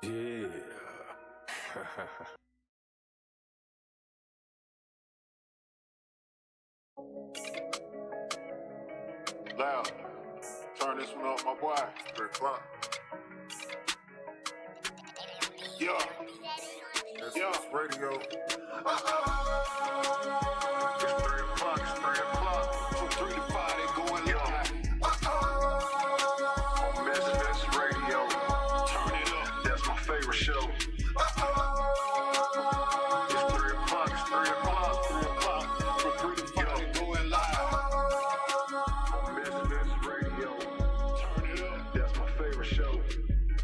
Yeah. Loud. Turn this one up, my boy. 3 o'clock. Yeah. That's radio. It's 3 o'clock. It's 3 o'clock. From 3 to 5, they going live. On MisFits Radio. Turn it up. That's my favorite show. It's 3 o'clock. It's 3 o'clock. 3 o'clock. From 3 to 5, they going live. On MisFits Radio. Turn it up. That's my favorite show.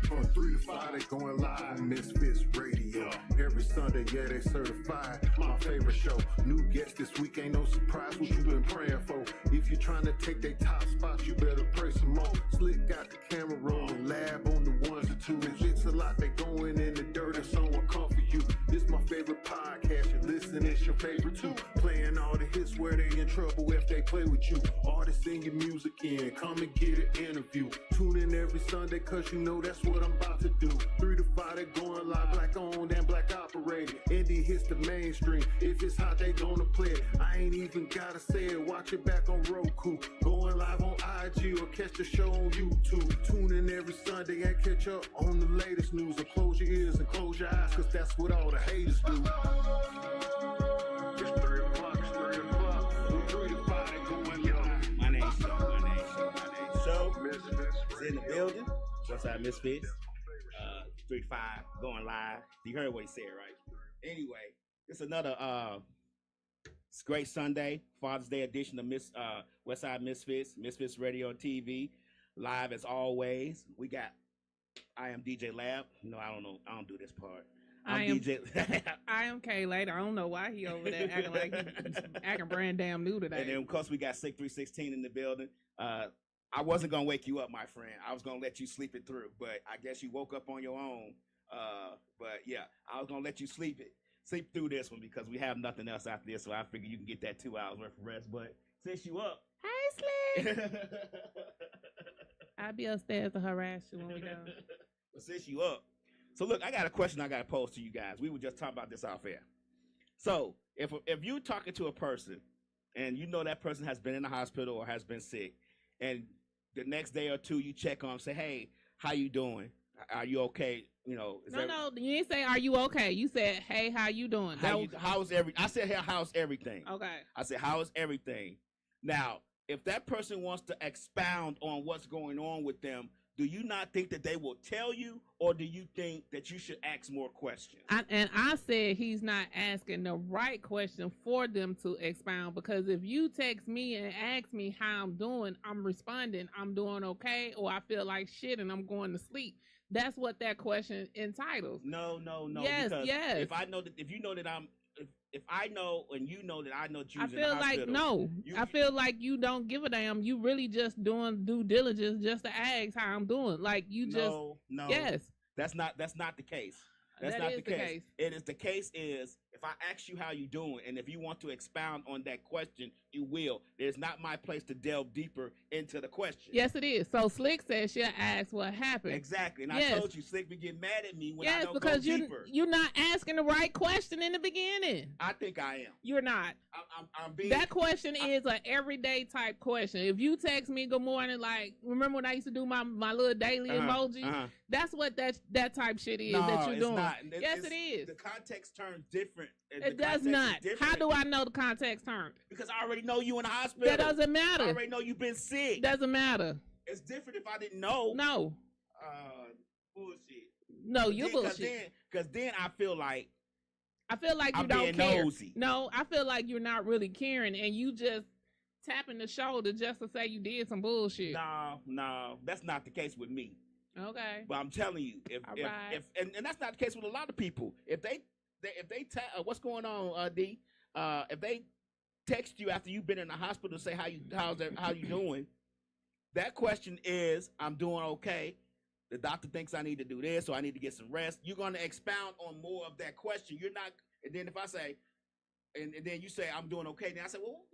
From 3 to 5, they going live on MisFits Radio. Every Sunday, yeah, they certified. My favorite show. New guest this week, ain't no surprise what you been praying for. If you're trying to take their top spots, you better pray some more. Slick got the camera rolling, lab on the ones and twos. It's a lot, they going in the dirt and someone come for you. This my favorite podcast, you listen, it's your favorite too. Playing all the hits where they in trouble if they play with you. Artists sing your music in, come and get an interview. Tune in every Sunday, cause you know that's what I'm about to do. 3 to 5, they going live, black owned and black operated. Indie hits the mainstream, if it's hot, they gonna play it. I ain't even gotta say it, watch it back on Roku. Going live on IG or catch the show on YouTube. Tune in every Sunday and catch up on the latest news. And close your ears and close your eyes, cause that's what all the haters do. It's 3 o'clock. It's 3 o'clock. From 3 to 5, they going live. My name's Show. MisFits Is in the building. WestSide MisFits. 3 to 5 going live. You heard what he said, right? Anyway, it's another great Sunday, Father's Day edition of WestSide MisFits Radio and TV. Live as always. I am DJ Lab. No, I don't know. I don't do this part. I am Kaylady. I don't know why he over there acting like he acting brand damn new today. And then, of course, we got Sick 316 in the building. I wasn't going to wake you up, my friend. I was going to let you sleep it through, but I guess you woke up on your own. But, yeah, I was going to let you sleep through this one because we have nothing else after this, so I figured you can get that 2 hours worth of rest. But since you up. Hey, Slick. I'll be upstairs to harass you when we done. But since you up. So, look, I got a question I got to pose to you guys. We were just talking about this off air. So, if you're talking to a person and you know that person has been in the hospital or has been sick, and the next day or two you check on them, say, hey, how you doing? Are you okay? You know, No, you didn't say, are you okay? You said, hey, how you doing? I said, hey, how's everything? Okay. I said, how's everything? Now, if that person wants to expound on what's going on with them, do you not think that they will tell you, or do you think that you should ask more questions? I said he's not asking the right question for them to expound, because if you text me and ask me how I'm doing, I'm responding, I'm doing okay, or I feel like shit and I'm going to sleep. That's what that question entitles. No. Yes, because yes. If I know that, if you know that if I know and you know that I know you, I feel like I feel like you don't give a damn. You really just doing due diligence just to ask how I'm doing. Like you just no. Yes. That's not the case. That's That not is the case. It is the case is if I ask you how you doing, and if you want to expound on that question, you will. It's not my place to delve deeper into the question. Yes, it is. So Slick says she'll ask what happened. Exactly. And yes. I told you, Slick be getting mad at me when I don't because go deeper. You're not asking the right question in the beginning. I think I am. You're not. I'm being. That question is an everyday type question. If you text me good morning, like remember when I used to do my little daily emojis? That's what that type shit is that you're doing. Yes, it is. The context turns different. It does not. How do I know the context turned? Because I already know you in the hospital. That doesn't matter. I already know you've been sick. Doesn't matter. It's different if I didn't know. No. Bullshit. No, you bullshit. Because then I feel like you don't care. Nosy. No, I feel like you're not really caring, and you just tapping the shoulder just to say you did some bullshit. No, that's not the case with me. Okay. But I'm telling you, if and that's not the case with a lot of people. If they what's going on, D? If they text you after you've been in the hospital to say how you doing, that question is, I'm doing okay. The doctor thinks I need to do this, so I need to get some rest. You're going to expound on more of that question. You're not, and then if I say, and then you say I'm doing okay, then I say, well,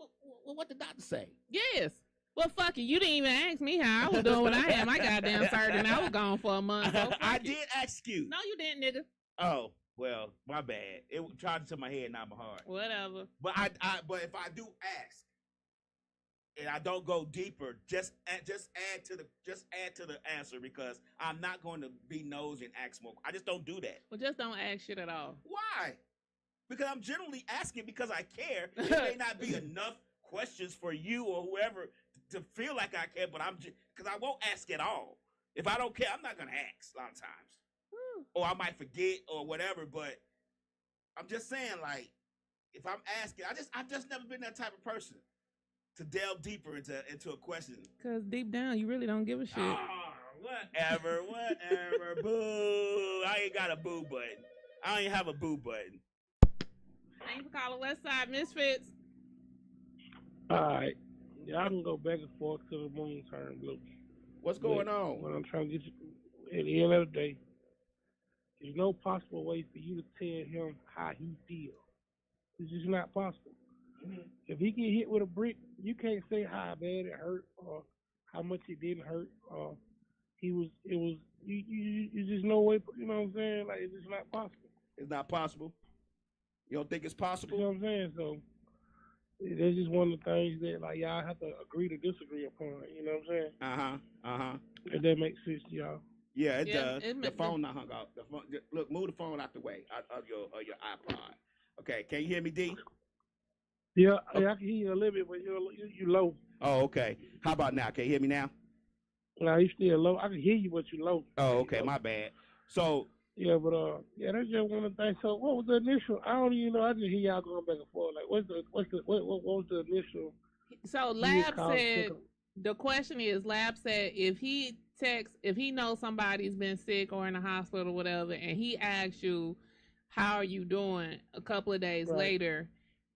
what the doctor say? Yes. Well, fuck it. You didn't even ask me how I was doing when I had my goddamn surgery and I was gone for a month. So I did ask you. No, you didn't, nigga. Oh, well, my bad. It tried to my head, not my heart. Whatever. But but if I do ask and I don't go deeper, just add to the answer because I'm not going to be nosy and ask more. I just don't do that. Well, just don't ask shit at all. Why? Because I'm generally asking because I care. It may not be enough questions for you or whoever to feel like I care, but because I won't ask at all. If I don't care, I'm not gonna ask a lot of times, or I might forget or whatever. But I'm just saying, like, if I'm asking, I've just never been that type of person to delve deeper into a question. Because deep down, you really don't give a shit. Oh, whatever, boo. I ain't got a boo button. I don't even have a boo button. Thanks for calling WestSide MisFits. All right. Y'all can go back and forth till the moon turn blue. What's going on? What I'm trying to get you, at the end of the day, there's no possible way for you to tell him how he feels. It's just not possible. Mm-hmm. If he get hit with a brick, you can't say how bad it hurt or how much it didn't hurt. Or you just no way, you know what I'm saying? Like, it's just not possible. It's not possible? You don't think it's possible? You know what I'm saying? So, that's just one of the things that, like, y'all have to agree to disagree upon. You know what I'm saying? If that makes sense to y'all. Yeah, it does. The phone not hung out. Look, move the phone out the way of your iPod. Okay, can you hear me, D? Yeah, I can hear you a little bit, but you low. Oh, okay. How about now? Can you hear me now? No, you still low. I can hear you, but you low. Oh, okay, my bad. So. Yeah, but that's just one of the things. So, what was the initial? I don't even know. I just hear y'all going back and forth. Like, what was the initial? So, Lab said the question is, Lab said if he knows somebody's been sick or in the hospital or whatever, and he asks you, "How are you doing?" a couple of days later,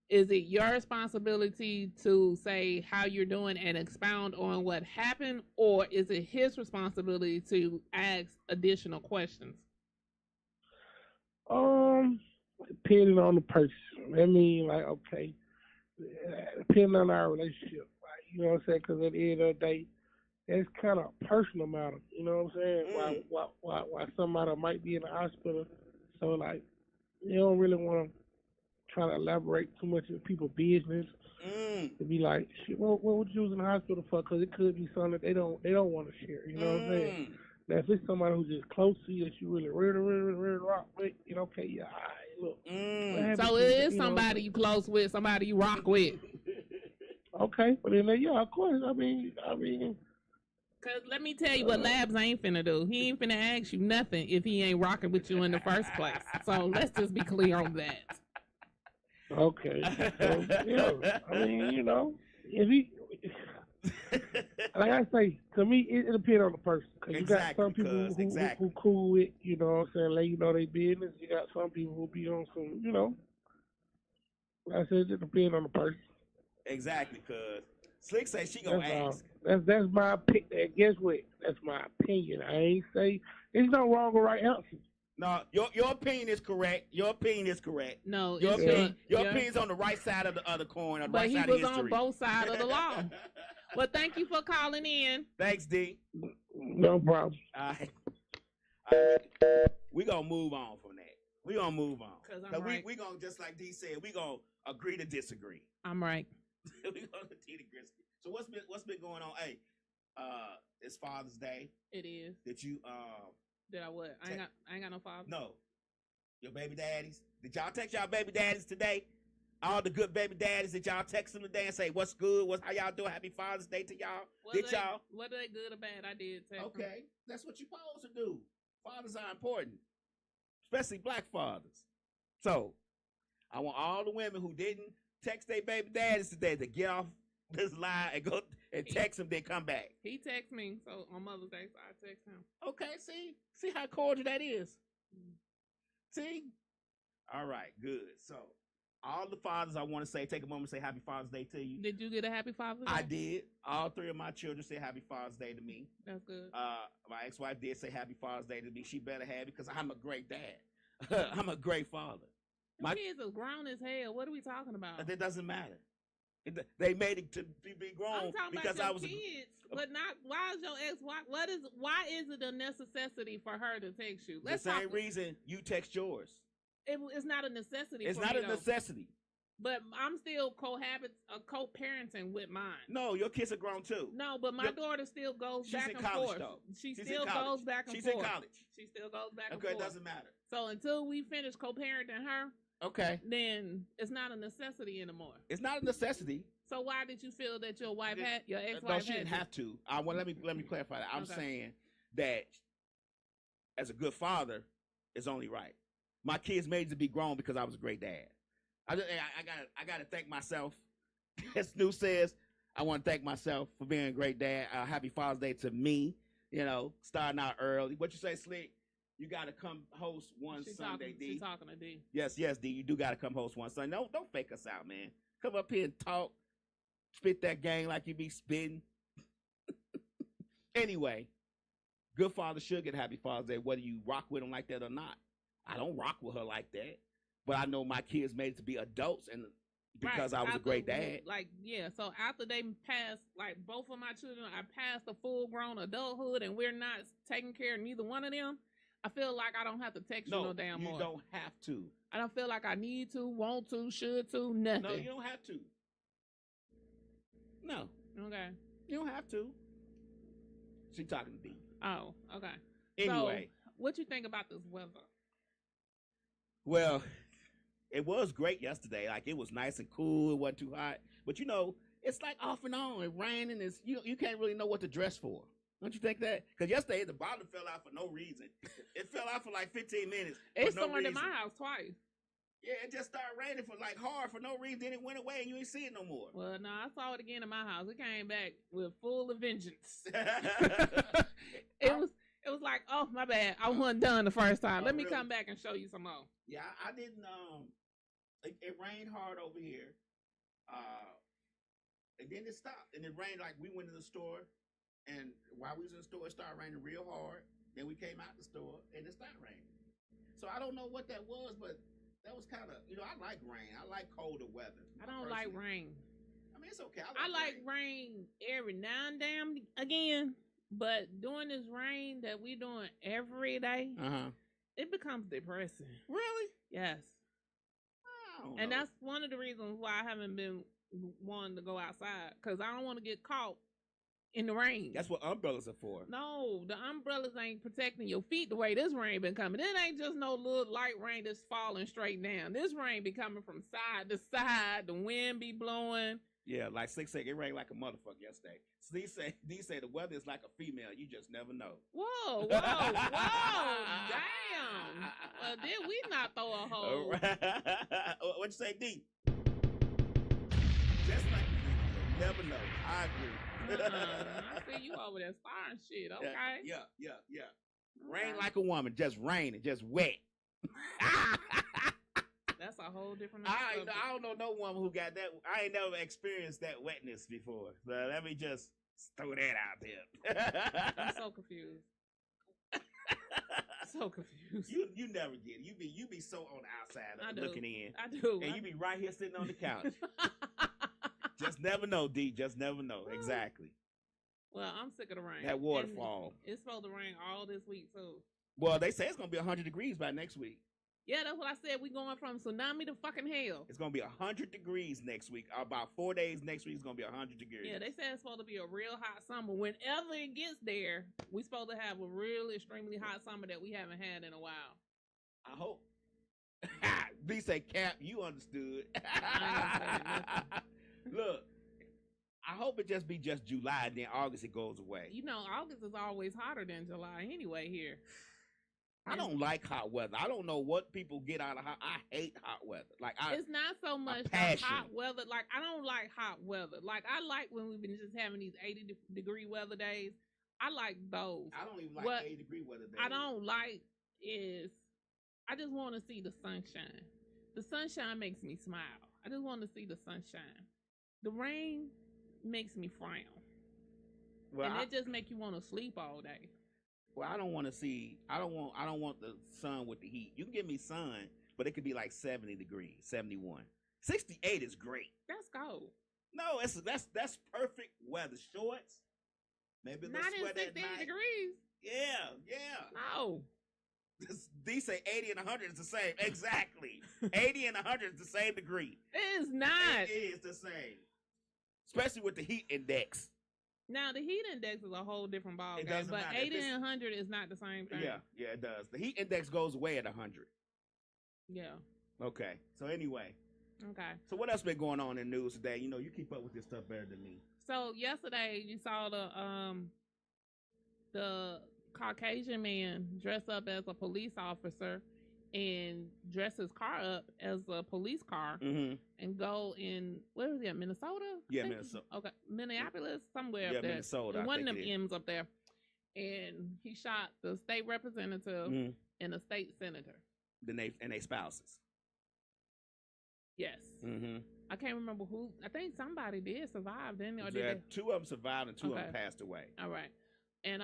is it your responsibility to say how you're doing and expound on what happened, or is it his responsibility to ask additional questions? Depending on the person. I mean, like, okay, depending on our relationship, right? You know what I'm saying? Because at the end of the day, that's kind of a personal matter. You know what I'm saying? Why somebody might be in the hospital, so like, you don't really want to try to elaborate too much of people's business. To be like, shit, what would you was in the hospital for? Because it could be something that they don't want to share. You know what I'm saying? Now, if it's somebody who's just close to you that you really rock with, you know, okay, yeah, all right, look. So it is somebody you close with, somebody you rock with. Okay, but then, yeah, of course, I mean. Because let me tell you what Labs ain't finna do. He ain't finna ask you nothing if he ain't rocking with you in the first place. So let's just be clear on that. Okay. So, yeah, I mean, you know, if he... Like I say, to me, it depends on the person. Cause you got some people who cool with, you know what I'm saying, let you know their business. You got some people who be on some, you know. Like I said, it depends on the person. Exactly, cuz Slick say she gonna ask. That's my opinion. Guess what? That's my opinion. I ain't say there's no wrong or right answer. No, your opinion is correct. Your opinion is correct. No, your opinion's on the right side of the coin, on the right side of history. But he was on both sides of the law. Well, thank you for calling in. Thanks, D. No problem. All right. We're going to move on from that. We're going to move on. Because right. We're going to, just like D said, we're going to agree to disagree. I'm right. We're going to agree to disagree. So what's been going on? Hey, it's Father's Day. It is. Did you... Did I what? I ain't got no father. No. Your baby daddies. Did y'all text y'all baby daddies today? All the good baby daddies, did y'all text them today and say, what's good? How y'all doing? Happy Father's Day to y'all? Whether they good or bad, I did text them. Okay. That's what you're supposed to do. Fathers are important, especially black fathers. So, I want all the women who didn't text their baby daddies today to get off this line and go and text them, then come back. He texted me, so on Mother's Day, so I text him. Okay, see how cordial that is. See? All right, good. So, all the fathers, I want to say, take a moment and say Happy Father's Day to you. Did you get a Happy Father's Day? I did. All three of my children said Happy Father's Day to me. That's good. My ex-wife did say Happy Father's Day to me. She better have it because I'm a great dad. I'm a great father. My kids are grown as hell. What are we talking about? That doesn't matter. They made it to be I'm grown talking because about I your was. kids, but not. Why is your ex? Why is it a necessity for her to text you? The same reason you text yours. It's not a necessity. It's for not me, a necessity. But I'm still co-parenting with mine. No, your kids are grown too. No, but my daughter still goes back and college, forth. though. She She's still in college. goes back and She's forth. in college. She still goes back and forth. Okay, forth. it doesn't matter. So until we finish co-parenting her, okay, then it's not a necessity anymore. It's not a necessity. So why did you feel that your ex-wife No, she didn't have to. Let me clarify that. I'm saying that as a good father, it's only right. My kids made it to be grown because I was a great dad. I gotta thank myself. As Stu says, I want to thank myself for being a great dad. Happy Father's Day to me. You know, starting out early. What you say, Slick? You gotta come host one Sunday, D. She's talking to D. Yes, D. You do gotta come host one Sunday. No, don't fake us out, man. Come up here and talk. Spit that gang like you be spitting. Anyway, good father should get Happy Father's Day, whether you rock with him like that or not. I don't rock with her like that. But I know my kids made it to be adults, and because I was a great dad. So after they passed, both of my children, I passed the full-grown adulthood, and we're not taking care of neither one of them. I feel like I don't have to text you no damn more. You don't have to. I don't feel like I need to, want to, should to, nothing. No, you don't have to. No. Okay. You don't have to. She talking to D. Oh, okay. Anyway. So, what you think about this weather? Well, it was great yesterday. Like, it was nice and cool. It wasn't too hot. But, it's like off and on. It raining. You can't really know what to dress for. Don't you think that? Because yesterday, the bottom fell out for no reason. It fell out for like 15 minutes. It stormed in my house twice. Yeah, it just started raining for hard for no reason. Then it went away and you ain't see it no more. Well, no, I saw it again in my house. It came back with full of vengeance. It was like, oh, my bad. I wasn't done the first time. Let me come back and show you some more. Yeah, I didn't. It rained hard over here. And then it stopped. And it rained like we went to the store. And while we was in the store, it started raining real hard. Then we came out the store and it stopped raining. So I don't know what that was, but that was kind of, I like rain. I like colder weather. I don't like rain. I mean, it's okay. I like rain every now and then again, but doing this rain that we doing every day, it becomes depressing. Really? Yes. And that's one of the reasons why I haven't been wanting to go outside, because I don't want to get caught in the rain. That's what umbrellas are for. No, the umbrellas ain't protecting your feet the way this rain been coming. It ain't just no little light rain that's falling straight down. This rain be coming from side to side. The wind be blowing. Yeah, like Slick said, it rained like a motherfucker yesterday. So these say the weather is like a female. You just never know. Whoa, damn. Well, did we not throw a hole? What'd you say, D? Just like a female. Never know. I agree. I see you over there starting shit, okay? Yeah. Rain like a woman, just raining, just wet. That's a whole different I don't know no woman who got that. I ain't never experienced that wetness before. So let me just throw that out there. I'm so confused. So confused. You never get it. You be so on the outside looking in. I do. And you be right here sitting on the couch. Just never know, D. Just never know. Exactly. Well, I'm sick of the rain. That waterfall. It's supposed to rain all this week, too. Well, they say it's going to be 100 degrees by next week. Yeah, that's what I said. We going from tsunami to fucking hell. It's going to be 100 degrees next week. About 4 days next week, it's going to be 100 degrees. Yeah, they said it's supposed to be a real hot summer. Whenever it gets there, we supposed to have a real extremely hot summer that we haven't had in a while. I hope. B say, Cap, you understood. Look, I hope it just be just July, and then August it goes away. August is always hotter than July anyway here. I don't like hot weather. I don't know what people get out of hot. I hate hot weather. It's not so much the hot weather. Like, I don't like hot weather. Like, I like when we've been just having these 80-degree weather days. I like those. I don't even like 80-degree weather days. I don't like is I just want to see the sunshine. The sunshine makes me smile. I just want to see the sunshine. The rain makes me frown. Well, and it just make you want to sleep all day. Well, I don't want the sun with the heat. You can give me sun, but it could be like 70 degrees, 71. 68 is great. That's cold. No, that's perfect weather. Shorts, maybe a little Not in sweat at 16 night. degrees. Yeah. No. These say 80 and 100 is the same. Exactly. 80 and 100 is the same degree. It is not. It is the same. Especially with the heat index. Now, the heat index is a whole different ballgame. It doesn't But matter. 80 and 100 is not the same thing. Yeah, it does. The heat index goes away at 100. Yeah. Okay. So anyway. Okay. So what else been going on in the news today? You know, you keep up with this stuff better than me. So yesterday you saw the Caucasian man dress up as a police officer and dress his car up as a police car and go in, where was he at, Minnesota? Yeah, Minnesota. Okay, Minneapolis, somewhere up there. Minnesota. And one of them M's up there. And he shot the state representative and a state senator. And they spouses. Yes. I can't remember who. I think somebody did survive, didn't they? Or did they? Two of them survived and two of them passed away. All right. And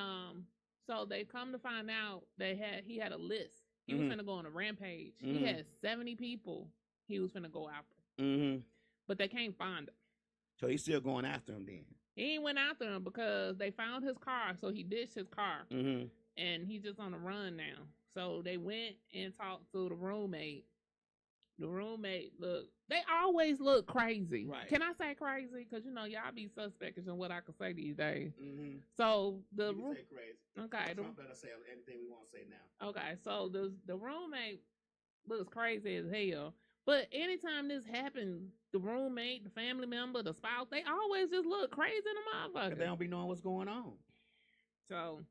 so they come to find out he had a list. He was finna go on a rampage. He had 70 people he was finna go after. But they can't find him. So he's still going after him then? He ain't went after him because they found his car, so he ditched his car. And he's just on the run now. So they went and talked to the roommate. The roommate, they always look crazy. Right. Can I say crazy? Because, you know, y'all be suspect in what I can say these days. So the you can say crazy. Okay. Trump let us say anything we want to say now. Okay, so the roommate looks crazy as hell. But anytime this happens, the roommate, the family member, the spouse, they always just look crazy in the motherfucker. They don't be knowing what's going on. So,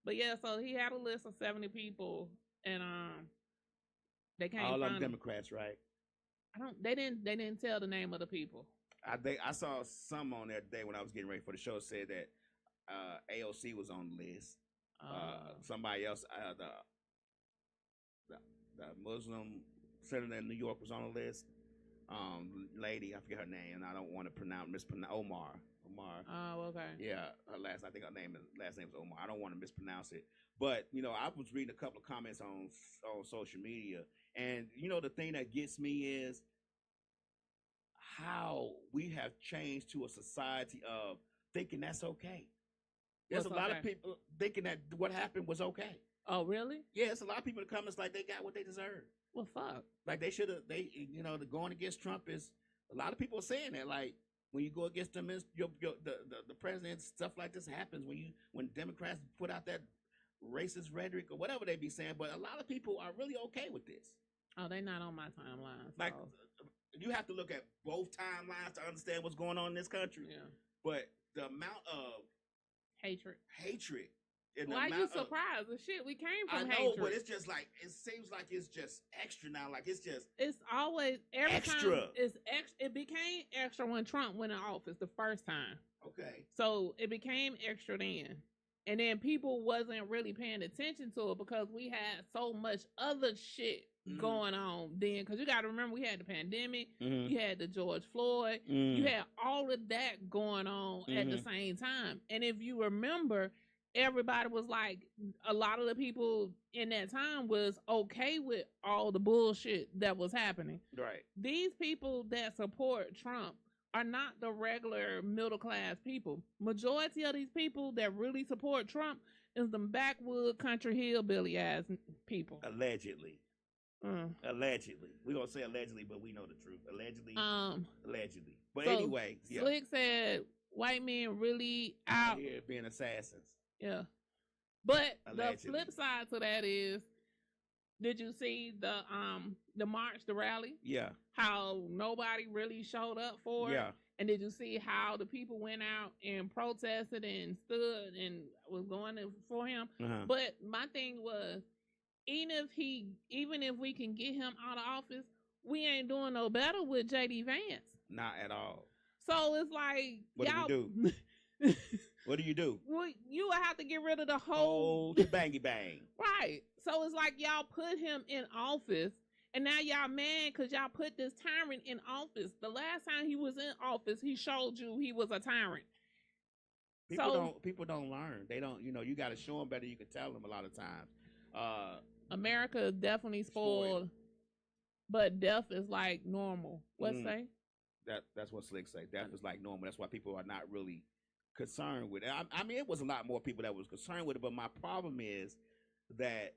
but yeah, so he had a list of 70 people, and they can't all find of them Democrats, right? They didn't tell the name of the people. I saw some on there today when I was getting ready for the show said that AOC was on the list. Somebody else, the Muslim senator in New York was on the list. Lady, I forget her name, and I don't want to mispronounce Omar. Oh, okay. Yeah, I think her last name is Omar. I don't want to mispronounce it. But, you know, I was reading a couple of comments on social media, and, you know, the thing that gets me is how we have changed to a society of thinking that's okay. There's a lot of people thinking that what happened was okay. Oh, really? Yeah, it's a lot of people in the comments like they got what they deserve. Well, fuck. Like they should have, you know, the going against Trump is, a lot of people are saying that, like, when you go against them, the president, stuff like this happens when Democrats put out that racist rhetoric or whatever they be saying. But a lot of people are really okay with this. Oh, they're not on my timeline. So. Like, you have to look at both timelines to understand what's going on in this country. Yeah. But the amount of hatred. Why are you surprised? The shit we came from. I know, hatred. but it's just like it seems like it's just extra now. Like it's always every extra. Time it's extra. It became extra when Trump went in office the first time. Okay. So it became extra then. And then people wasn't really paying attention to it because we had so much other shit going on then. Because you got to remember, we had the pandemic, you had the George Floyd, you had all of that going on at the same time. And if you remember, everybody was like, a lot of the people in that time was okay with all the bullshit that was happening. Right. These people that support Trump are not the regular middle class people. Majority of these people that really support Trump is them backwood country hillbilly ass people. Allegedly. Allegedly. We're gonna say allegedly, but we know the truth. Allegedly. Allegedly. But so anyway, yeah. Slick said white men really out here being assassins. Yeah. But allegedly. The flip side to that is, did you see the march, the rally? Yeah. How nobody really showed up for it? Yeah. And did you see how the people went out and protested and stood and was going for him? But my thing was, even if we can get him out of office, we ain't doing no better with J.D. Vance. Not at all. So it's like, what y'all... do you do? What do you do? Well, you would have to get rid of the whole bangy bang. Right. So it's like y'all put him in office, and now y'all mad because y'all put this tyrant in office. The last time he was in office, he showed you he was a tyrant. People don't learn. They don't. You know, you got to show them better. You can tell them a lot of times. America is definitely spoiled, but death is like normal. What say? That's what Slick say. Death is like normal. That's why people are not really concerned with it. I mean, it was a lot more people that was concerned with it, but my problem is that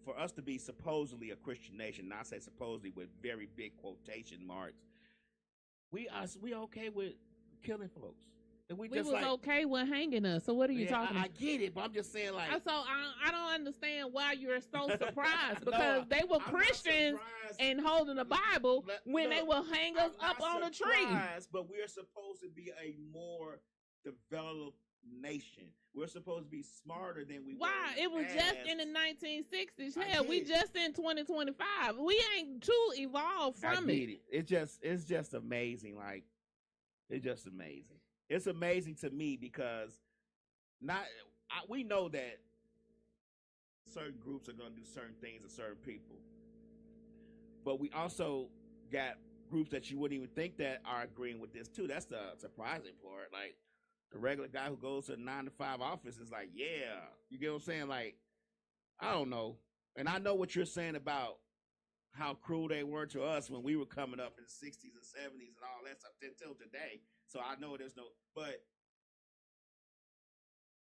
for us to be supposedly a Christian nation, not say supposedly with very big quotation marks, we okay with killing folks. And we just was okay with hanging us. So what are you talking about? I get it, but I'm just saying like. So I don't understand why you're so surprised because they were Christians and holding the Bible when they will hang us up on a tree. But we're supposed to be a more developed nation. We're supposed to be smarter than we were. Why? It was just in the 1960s. Hell, we just in 2025. We ain't too evolved from it. It's just amazing. Like, it's just amazing. It's amazing to me because we know that certain groups are going to do certain things to certain people. But we also got groups that you wouldn't even think that are agreeing with this too. That's the surprising part. Like, the regular guy who goes to a 9-to-5 office is like, yeah. You get what I'm saying? Like, I don't know. And I know what you're saying about how cruel they were to us when we were coming up in the 60s and 70s and all that stuff until today. So I know there's no, but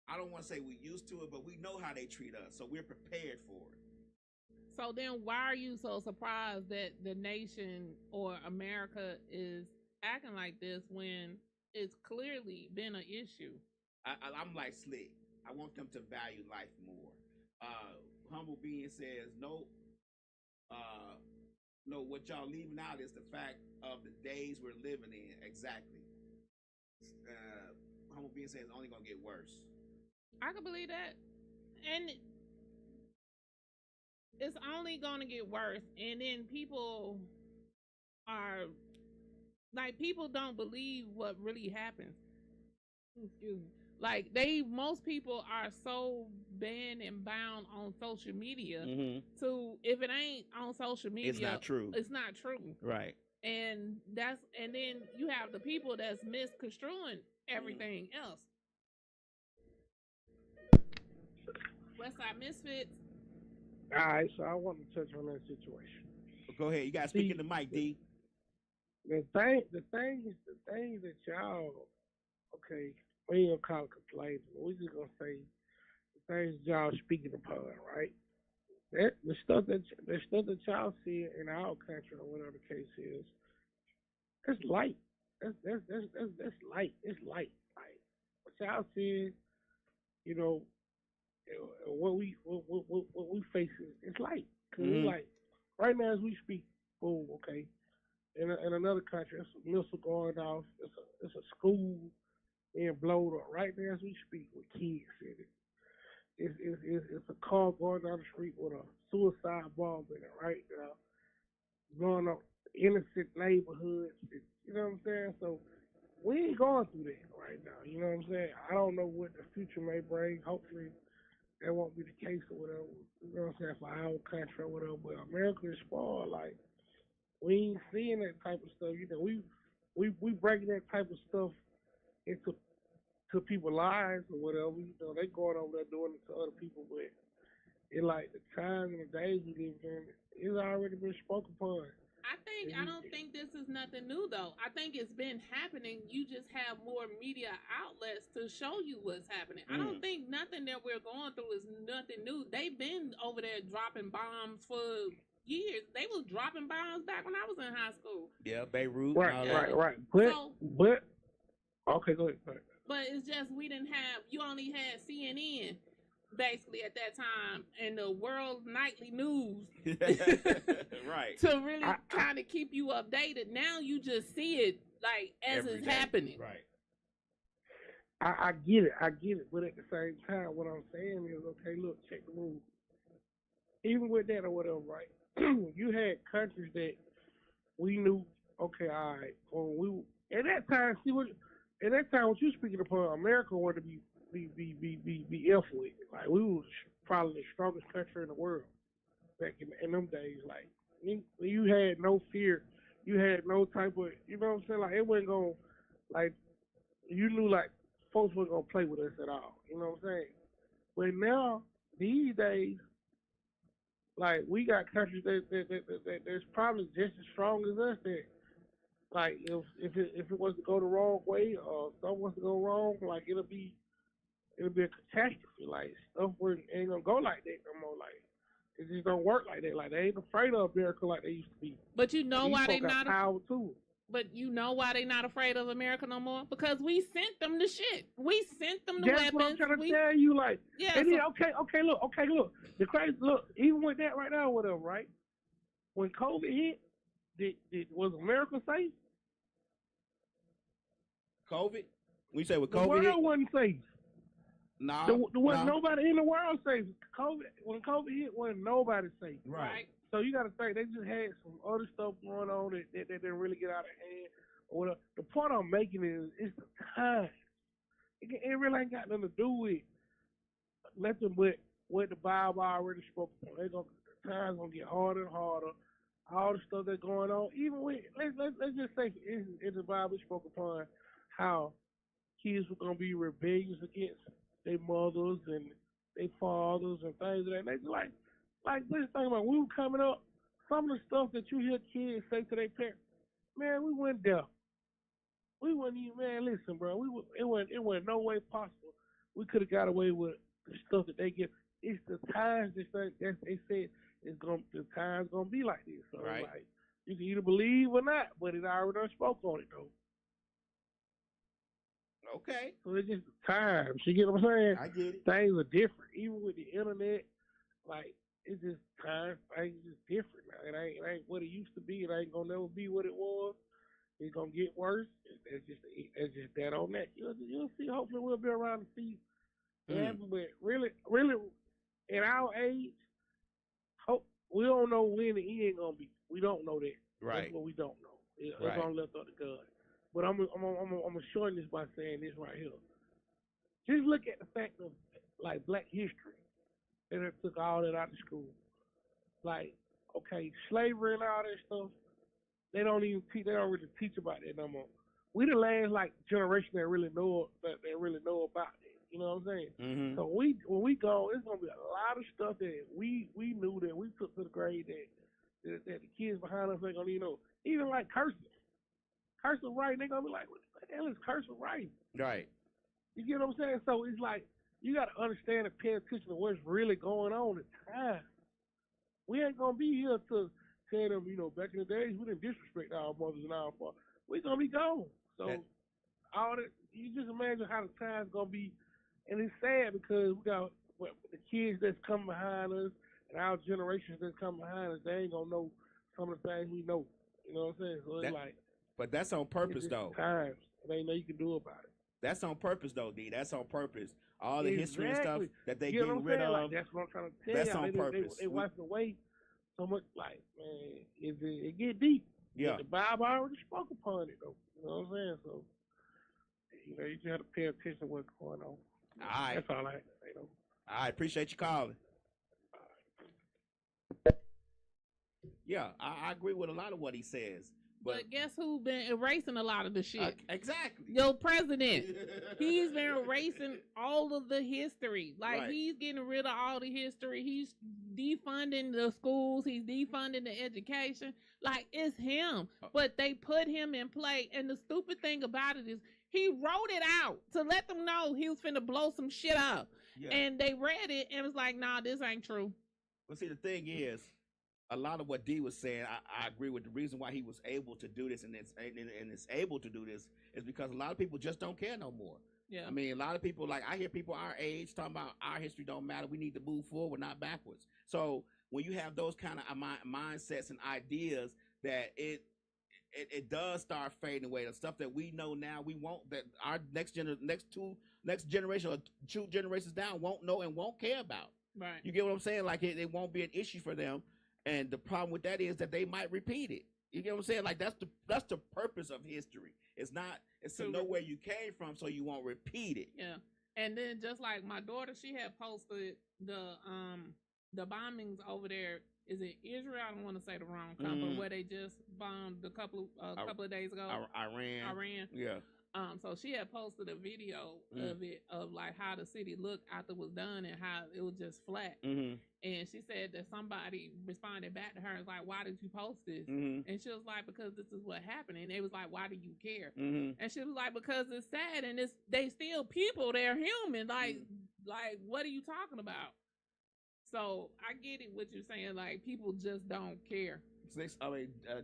I don't want to say we used to it, but we know how they treat us. So we're prepared for it. So then why are you so surprised that the nation or America is acting like this when it's clearly been an issue? I'm like Slick. I want them to value life more. Humble Being says, no, what y'all leaving out is the fact of the days we're living in. Exactly. Humble Being says it's only going to get worse. I can believe that. And it's only going to get worse. And then people don't believe what really happens. Excuse me. Like, most people are so banned and bound on social media to, if it ain't on social media, it's not true. It's not true. Right. And then you have the people that's misconstruing everything else. WestSide MisFits. All right, so I want to touch on that situation. Go ahead. You got to speak in the mic, D. The thing that y'all, okay, we ain't gonna call it complaining, but we just gonna say the things y'all speaking upon, right? The stuff that y'all see in our country or whatever the case is, it's light. That's light. It's light. Like what y'all see, you know, what we face is light. Cause it's like right now as we speak, boom, okay. In another country, there's a missile going off. It's a school being blown up right now as we speak with kids in it. It's a car going down the street with a suicide bomb in it right now, blowing up innocent neighborhoods. You know what I'm saying? So we ain't going through that right now. You know what I'm saying? I don't know what the future may bring. Hopefully that won't be the case or whatever. You know what I'm saying? For our country or whatever. But America is spoiled. Like, we ain't seeing that type of stuff. You know, we breaking that type of stuff into people's lives or whatever. You know, they going over there doing it to other people, but it like the time and the days we live in, it's already been spoken upon. I don't think this is nothing new though. I think it's been happening. You just have more media outlets to show you what's happening. I don't think nothing that we're going through is nothing new. They've been over there dropping bombs for years. They was dropping bombs back when I was in high school. Yeah, Beirut. Right. But okay, go ahead. But it's just we didn't have. You only had CNN basically at that time and the world nightly news, right? To really kind of keep you updated. Now you just see it like as every it's day. Happening. Right. I get it. But at the same time, what I'm saying is, okay, look, check the rules. Even with that or whatever, right? You had countries that we knew, okay, all right. When we at that time, what you speaking upon, America wanted to be F with. Like, we was probably the strongest country in the world back in them days. Like, you had no fear. You had no type of, you know what I'm saying? Like, it wasn't going, like, you knew, like, folks weren't going to play with us at all. You know what I'm saying? But now, these days, Like we got countries that that's probably just as strong as us. That like if it was to go the wrong way or something was to go wrong, like it'll be a catastrophe. Like stuff ain't gonna go like that no more. Like it just don't work like that. Like they ain't afraid of America like they used to be. But you know why they not power too. But you know why they not afraid of America no more? Because we sent them the shit. We sent them the That's weapons. What I'm trying to tell you. Like, yeah. And then, okay, look. The crazy, look. Even with that right now, whatever, right? When COVID hit, was America safe? COVID? When you say with the COVID world hit? Wasn't safe. Nah. There wasn't nobody in the world safe. When COVID hit, wasn't nobody safe. Right. So you got to think they just had some other stuff going on that didn't really get out of hand. Or whatever. The point I'm making is it's the time. It really ain't got nothing to do with nothing but what the Bible already spoke on. The time's gonna get harder and harder. All the stuff that's going on, even with let's just say in the Bible spoke upon how kids were gonna be rebellious against their mothers and their fathers and things of that nature. Like this thing about when we were coming up, some of the stuff that you hear kids say to their parents, man, we went there. We wouldn't even, man, listen, bro. It wasn't no way possible. We could have got away with the stuff that they get. It's the times they said the times gonna be like this. So right. Like you can either believe or not, but it already done spoke on it though. Okay. So it's just the times. You get what I'm saying? I get it. Things are different. Even with the internet, like it's just times. Things just different now. It ain't what it used to be. It ain't gonna never be what it was. It's gonna get worse. It's just that on that. You'll see. Hopefully, we'll be around to see what happens. But really, in our age, we don't know when the end gonna be. We don't know that. Right. That's what we don't know. That's right. all left up to God. But I'm gonna shorten this by saying this right here. Just look at the fact of like Black history, and it took all that out of school. Like, okay, slavery and all that stuff. They don't even teach. They don't really teach about that no more. We the last like generation that really know about that. You know what I'm saying? Mm-hmm. So when we go, it's gonna be a lot of stuff that we knew that we took to the grave that the kids behind us ain't gonna even know. Even like cursive writing, they gonna be like, what the hell is cursive writing? Right. You get what I'm saying? So it's like you gotta understand and pay attention to what's really going on at times. We ain't gonna be here to tell them, back in the days we didn't disrespect our mothers and our fathers. We're gonna be gone. So all that, you just imagine how the time's gonna be, and it's sad because we got the kids that's coming behind us and our generations that's coming behind us. They ain't gonna know some of the things we know. You know what I'm saying? So it's but that's on purpose though. Times there ain't nothing you can do about it. That's on purpose though, D. That's on purpose. All the history and stuff that they getting rid of. Like, that's what I'm trying to tell you. That's on purpose. They wiping away so much. Like, man, it get deep. Yeah. The Bible already spoke upon it though. You know what I'm saying? So you just have to pay attention to what's going on. All right. That's all I have to say though. I appreciate you calling. Yeah, I agree with a lot of what he says. But guess who been erasing a lot of the shit? Exactly. Your president. He's been erasing all of the history. Like, right. He's getting rid of all the history. He's defunding the schools. He's defunding the education. Like, it's him. But they put him in play. And the stupid thing about it is he wrote it out to let them know he was finna blow some shit up. Yeah. And they read it and was like, nah, this ain't true. Well, see, the thing is, a lot of what D was saying, I agree with. The reason why he was able to do this and is able to do this is because a lot of people just don't care no more. Yeah. I mean, a lot of people, like, I hear people our age talking about our history don't matter. We need to move forward, not backwards. So when you have those kind of mindsets and ideas, that it does start fading away. The stuff that we know now, we won't, that our next generation or two generations down won't know and won't care about. Right. You get what I'm saying? Like, it won't be an issue for them. And the problem with that is that they might repeat it. You get what I'm saying? Like, that's the purpose of history. It's to know where you came from so you won't repeat it. Yeah. And then just like my daughter, she had posted the bombings over there. Is it Israel? I don't want to say the wrong country, where they just bombed a couple of days ago. Iran. Iran. Yeah. So she had posted a video of it, of like how the city looked after it was done and how it was just flat. And she said that somebody responded back to her and was like, "Why did you post this?" And she was like, "Because this is what happened." And they was like, "Why do you care?" And she was like, "Because it's sad and they still people. They're human. Like what are you talking about?" So I get it what you're saying. Like people just don't care.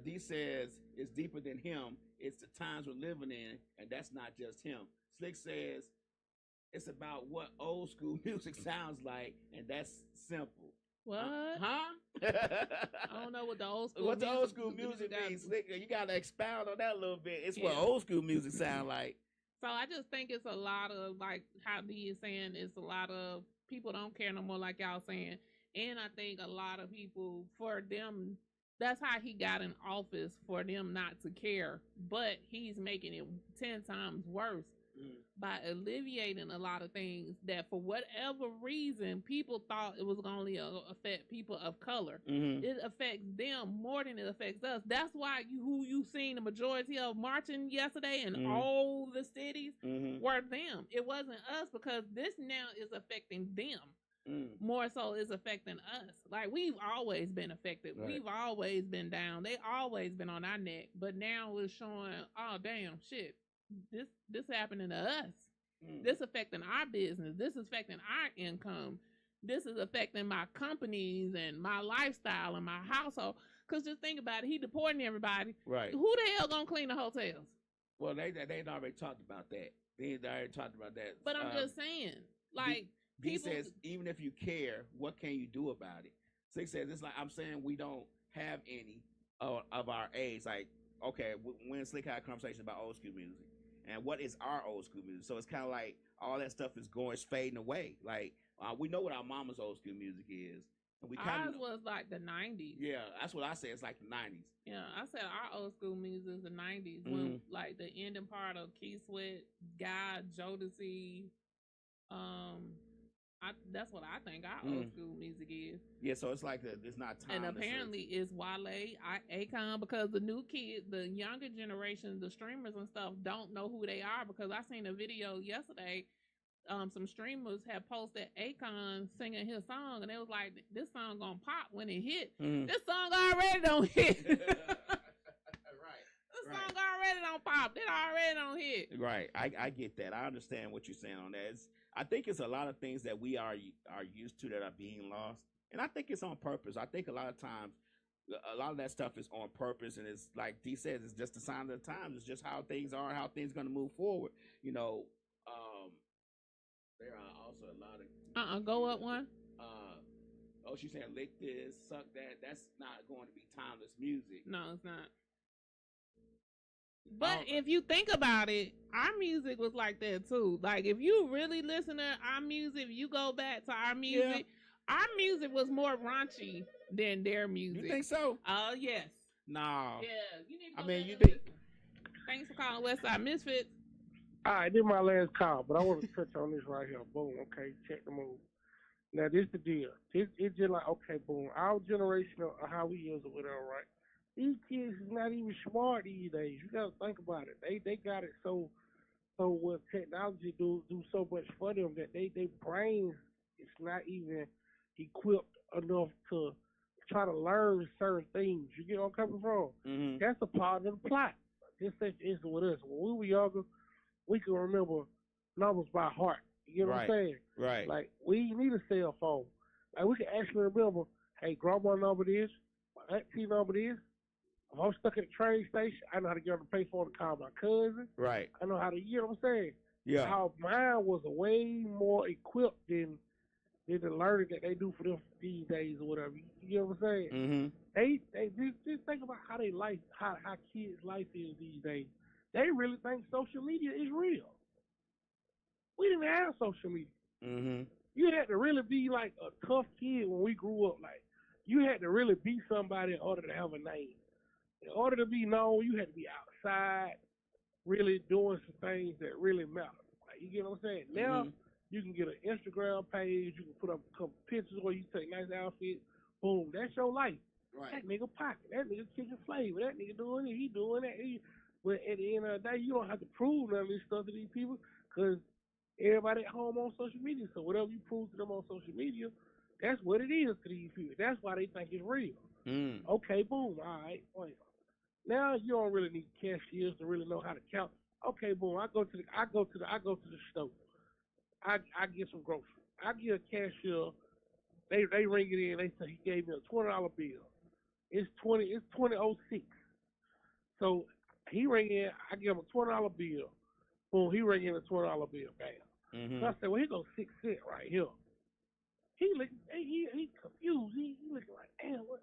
D says it's deeper than him. It's the times we're living in, and that's not just him. Slick says it's about what old school music sounds like, and that's simple. What? Huh? I don't know what the old school. What the old school music means? Slick, you gotta expound on that a little bit. It's what old school music sound like. So I just think it's a lot of, like how D is saying, it's a lot of people don't care no more, like y'all saying. And I think a lot of people, for them, that's how he got in office, for them not to care. But he's making it 10 times worse by alleviating a lot of things that, for whatever reason, people thought it was going to affect people of color. It affects them more than it affects us. That's why you seen the majority of marching yesterday in all the cities were them. It wasn't us, because this now is affecting them. More so is affecting us. Like, we've always been affected. Right. We've always been down. They always been on our neck. But now it's showing, oh damn, shit, this happening to us. This affecting our business. This is affecting our income. This is affecting my companies and my lifestyle and my household. Because just think about it, he deporting everybody. Right. Who the hell gonna clean the hotels? Well, they'd already talked about that. They already talked about that. But I'm just saying, like, he says, even if you care, what can you do about it? So he says, it's like, I'm saying we don't have any of our age. Like, okay, when Slick had a conversation about old school music, and what is our old school music? So it's kind of like all that stuff is fading away. Like, we know what our mama's old school music is. And we ours was like the 90s. Yeah, that's what I said. It's like the 90s. Yeah, I said our old school music is the 90s. When, like, the ending part of Key Sweat, Guy, Jodeci, that's what I think our old school music is. Yeah, so it's like it's not time. And apparently it's Wale, Akon, because the new kids, the younger generation, the streamers and stuff don't know who they are. Because I seen a video yesterday, some streamers have posted Akon singing his song, and they was like, "This song gonna pop when it hit." This song already don't hit. This song already don't pop. It already don't hit. Right. I get that. I understand what you're saying on that. I think it's a lot of things that we are used to that are being lost. And I think it's on purpose. I think a lot of times, a lot of that stuff is on purpose. And it's like D says, it's just a sign of the times. It's just how things are, how things going to move forward. You know, there are also a lot of... Go up one. She's saying lick this, suck that. That's not going to be timeless music. No, it's not. But if you think about it, our music was like that too. Like, if you really listen to our music, you go back to our music, our music was more raunchy than their music. You think so? Oh, yes. No. Yeah, you need to I mean, you think... Thanks for calling WestSide MisFits. All right, this is my last call, but I want to touch on this right here. Boom, okay, check the move. Now, this the deal. It's just like, okay, boom, our generation of how we is or whatever, right? These kids is not even smart these days. You gotta think about it. They got it so with technology do so much for them that they brains is not even equipped enough to try to learn certain things. You get where I'm coming from? That's a part of the plot. This is with us. When we were younger, we can remember numbers by heart. You get what I'm saying? Right. Like, we need a cell phone. Like, we can actually remember, hey, grandma number this, my auntie number this. If I'm stuck at the train station, I know how to get on the payphone to call my cousin. Right. I know how to, you know what I'm saying? Yeah. How mine was way more equipped than the learning that they do for them these days or whatever. You know what I'm saying? They just think about how they life, how kids' life is these days. They really think social media is real. We didn't have social media. You had to really be like a tough kid when we grew up. Like, you had to really be somebody in order to have a name. In order to be known, you had to be outside, really doing some things that really matter. Like, you get what I'm saying? Now, you can get an Instagram page, you can put up a couple pictures where you take nice outfits. Boom, that's your life. Right. That nigga pocket, that nigga kicking flavor, that nigga doing it, he doing that. But at the end of the day, you don't have to prove none of this stuff to these people because everybody at home on social media. So whatever you prove to them on social media, that's what it is to these people. That's why they think it's real. Okay, boom. All right, wait. Now you don't really need cashiers to really know how to count. Okay, boom. I go to the store. I get some groceries. I get a cashier. They ring it in. They say he gave me a $20 bill. It's 2006. So he ring in. I give him a $20 bill. Boom. He ring in a $20 bill. Bam. So I said, well, here goes 6 cents right here. He confused. He looking like, damn, what?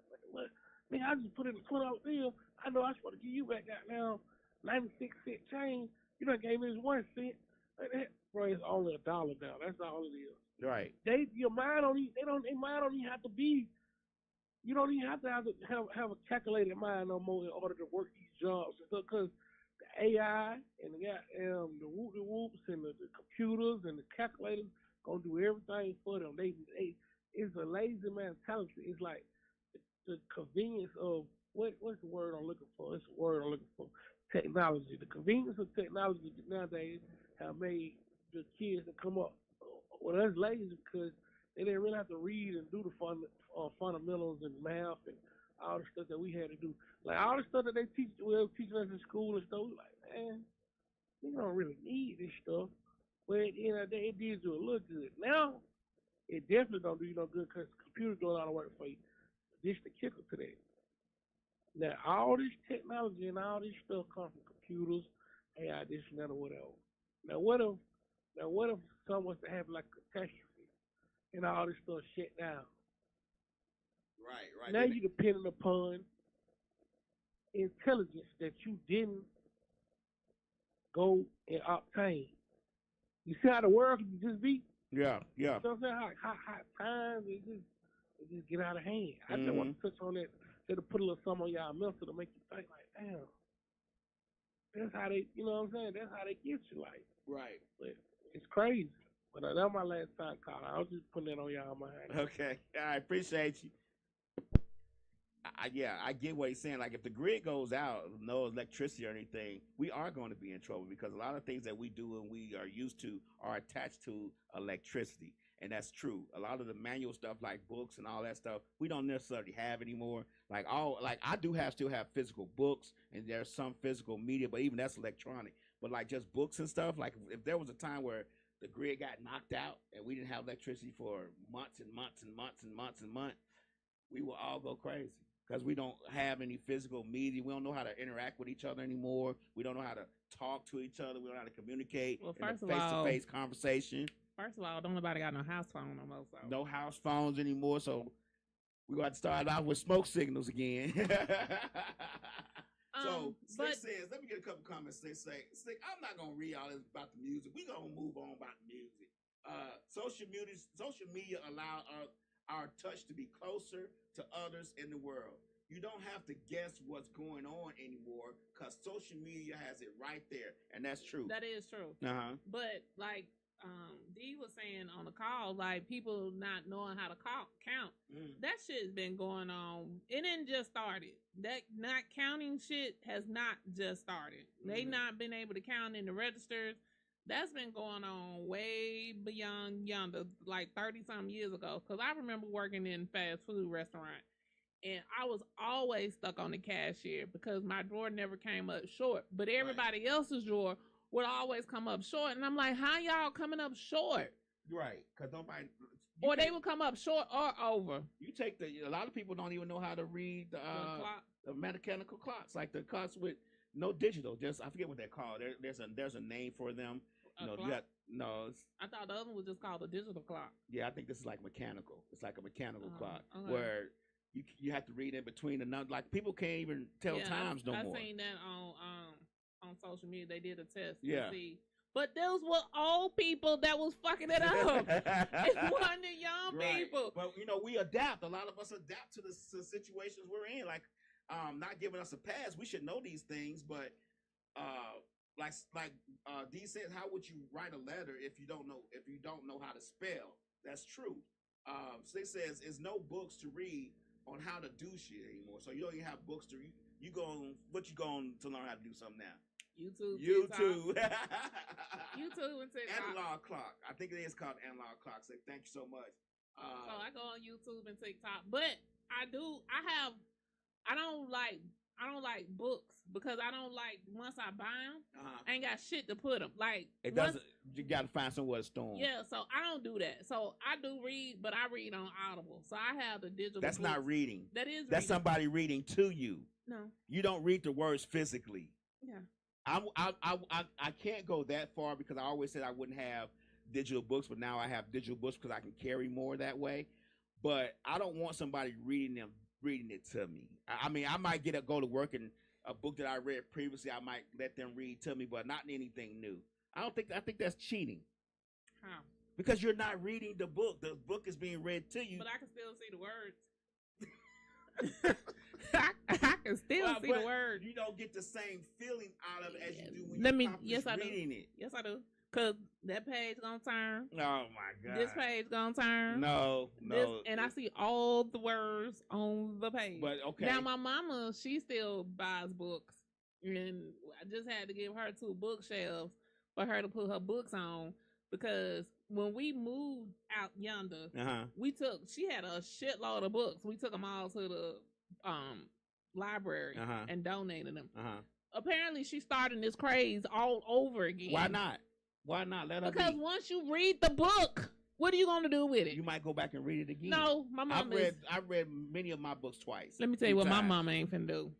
Man, I just put in a $20 bill. I know I'm supposed to give you back that now 96-cent change. You done gave me this 1 cent. Bro, it's only $1 now. That's all it is. Right. Your mind don't even, their mind don't even have to be. You don't even have to have a calculated mind no more in order to work these jobs because the AI and the whoops and the computers and the calculators gonna do everything for them. It's a lazy mentality. It's like the convenience of what's the word I'm looking for? It's the word I'm looking for. Technology. The convenience of technology nowadays have made the kids that come up with us lazy because they didn't really have to read and do the fundamentals and math and all the stuff that we had to do. Like all the stuff that they teaching us in school and stuff. Like, man, we don't really need this stuff. But at the end of the day, it did do a little good. Now, it definitely don't do you no good because the computer's doing all the work for you. This the kicker to that. Now, all this technology and all this stuff comes from computers, AI, this and that or whatever. Now, what if something was to happen like a catastrophe and all this stuff shut down? Right. Now you're depending upon intelligence that you didn't go and obtain. You see how the world can just be? Yeah. You know what I'm saying? How times it just get out of hand. I just want to touch on that to put a little something on y'all mental to make you think like, damn. That's how they, you know what I'm saying? That's how they get you, like. Right. But it's crazy. But that was my last time call. I was just putting that on y'all mind. Okay. I appreciate you. I get what he's saying. Like, if the grid goes out, no electricity or anything, we are going to be in trouble because a lot of things that we do and we are used to are attached to electricity. And that's true. A lot of the manual stuff like books and all that stuff, we don't necessarily have anymore. Like I do still have physical books and there's some physical media, but even that's electronic. But like just books and stuff, like if there was a time where the grid got knocked out and we didn't have electricity for months and months and months and months and months, we will all go crazy because we don't have any physical media. We don't know how to interact with each other anymore. We don't know how to talk to each other. We don't know how to communicate in a face-to-face conversation. First of all, don't nobody got no house phone no more. So. No house phones anymore, so we're going to start out with smoke signals again. So, Slick says, let me get a couple comments. They say, Slick, I'm not going to read all this about the music. We're going to move on about the music. Social media allow our touch to be closer to others in the world. You don't have to guess what's going on anymore because social media has it right there, and that's true. That is true. But, like, Dee was saying on the call, like people not knowing how to count. That shit's been going on. It didn't just started. That not counting shit has not just started. They not been able to count in the registers. That's been going on way beyond yonder, like 30-something years ago. Because I remember working in fast food restaurant, and I was always stuck on the cashier because my drawer never came up short. But everybody else's drawer would always come up short, and I'm like, how y'all coming up short? Right, because nobody... Or they would come up short or over. You take a lot of people don't even know how to read the mechanical clocks, like the clocks with no digital. Just I forget what they're called. There's a name for them. I thought the other one was just called a digital clock. Yeah, I think this is like mechanical. It's like a mechanical clock where you have to read in between the numbers. Like people can't even tell times no more. I seen that on social media. They did a test to see. But those were old people that was fucking it up. It wasn't the young people. But, we adapt. A lot of us adapt to the situations we're in. Like, not giving us a pass. We should know these things. But, like Dee said, how would you write a letter if you don't know how to spell? That's true. Slick says, there's no books to read on how to do shit anymore. So you don't even have books to read. What you going to learn how to do something now? YouTube, YouTube. YouTube and TikTok. Analog clock. I think it is called analog clock. So thank you so much. So I go on YouTube and TikTok, but I don't like books because I don't like once I buy them, I ain't got shit to put them. Like it doesn't. You got to find somewhere to store them. Yeah, so I don't do that. So I do read, but I read on Audible. So I have the digital. That's books. not reading. That is. That's somebody reading to you. No. You don't read the words physically. Yeah. I can't go that far because I always said I wouldn't have digital books, but now I have digital books because I can carry more that way. But I don't want somebody reading it to me. I mean, I might go to work and a book that I read previously, I might let them read to me, but not anything new. I think that's cheating. How? Because you're not reading the book. The book is being read to you. But I can still see the words. I can still see the words. You don't get the same feeling out of it as you do when you're reading it. Yes, I do. Because that page gonna turn. Oh, my God. This page gonna turn. No. And I see all the words on the page. But, okay. Now, my mama, she still buys books. And I just had to give her 2 bookshelves for her to put her books on. Because when we moved out yonder, she had a shitload of books. We took them all to the library and donated them. Apparently, she's starting this craze all over again. Why not? Why not? Let her Because once you read the book, what are you going to do with it? You might go back and read it again. No, my mom I read many of my books twice. Let me tell you what my mama ain't finna do.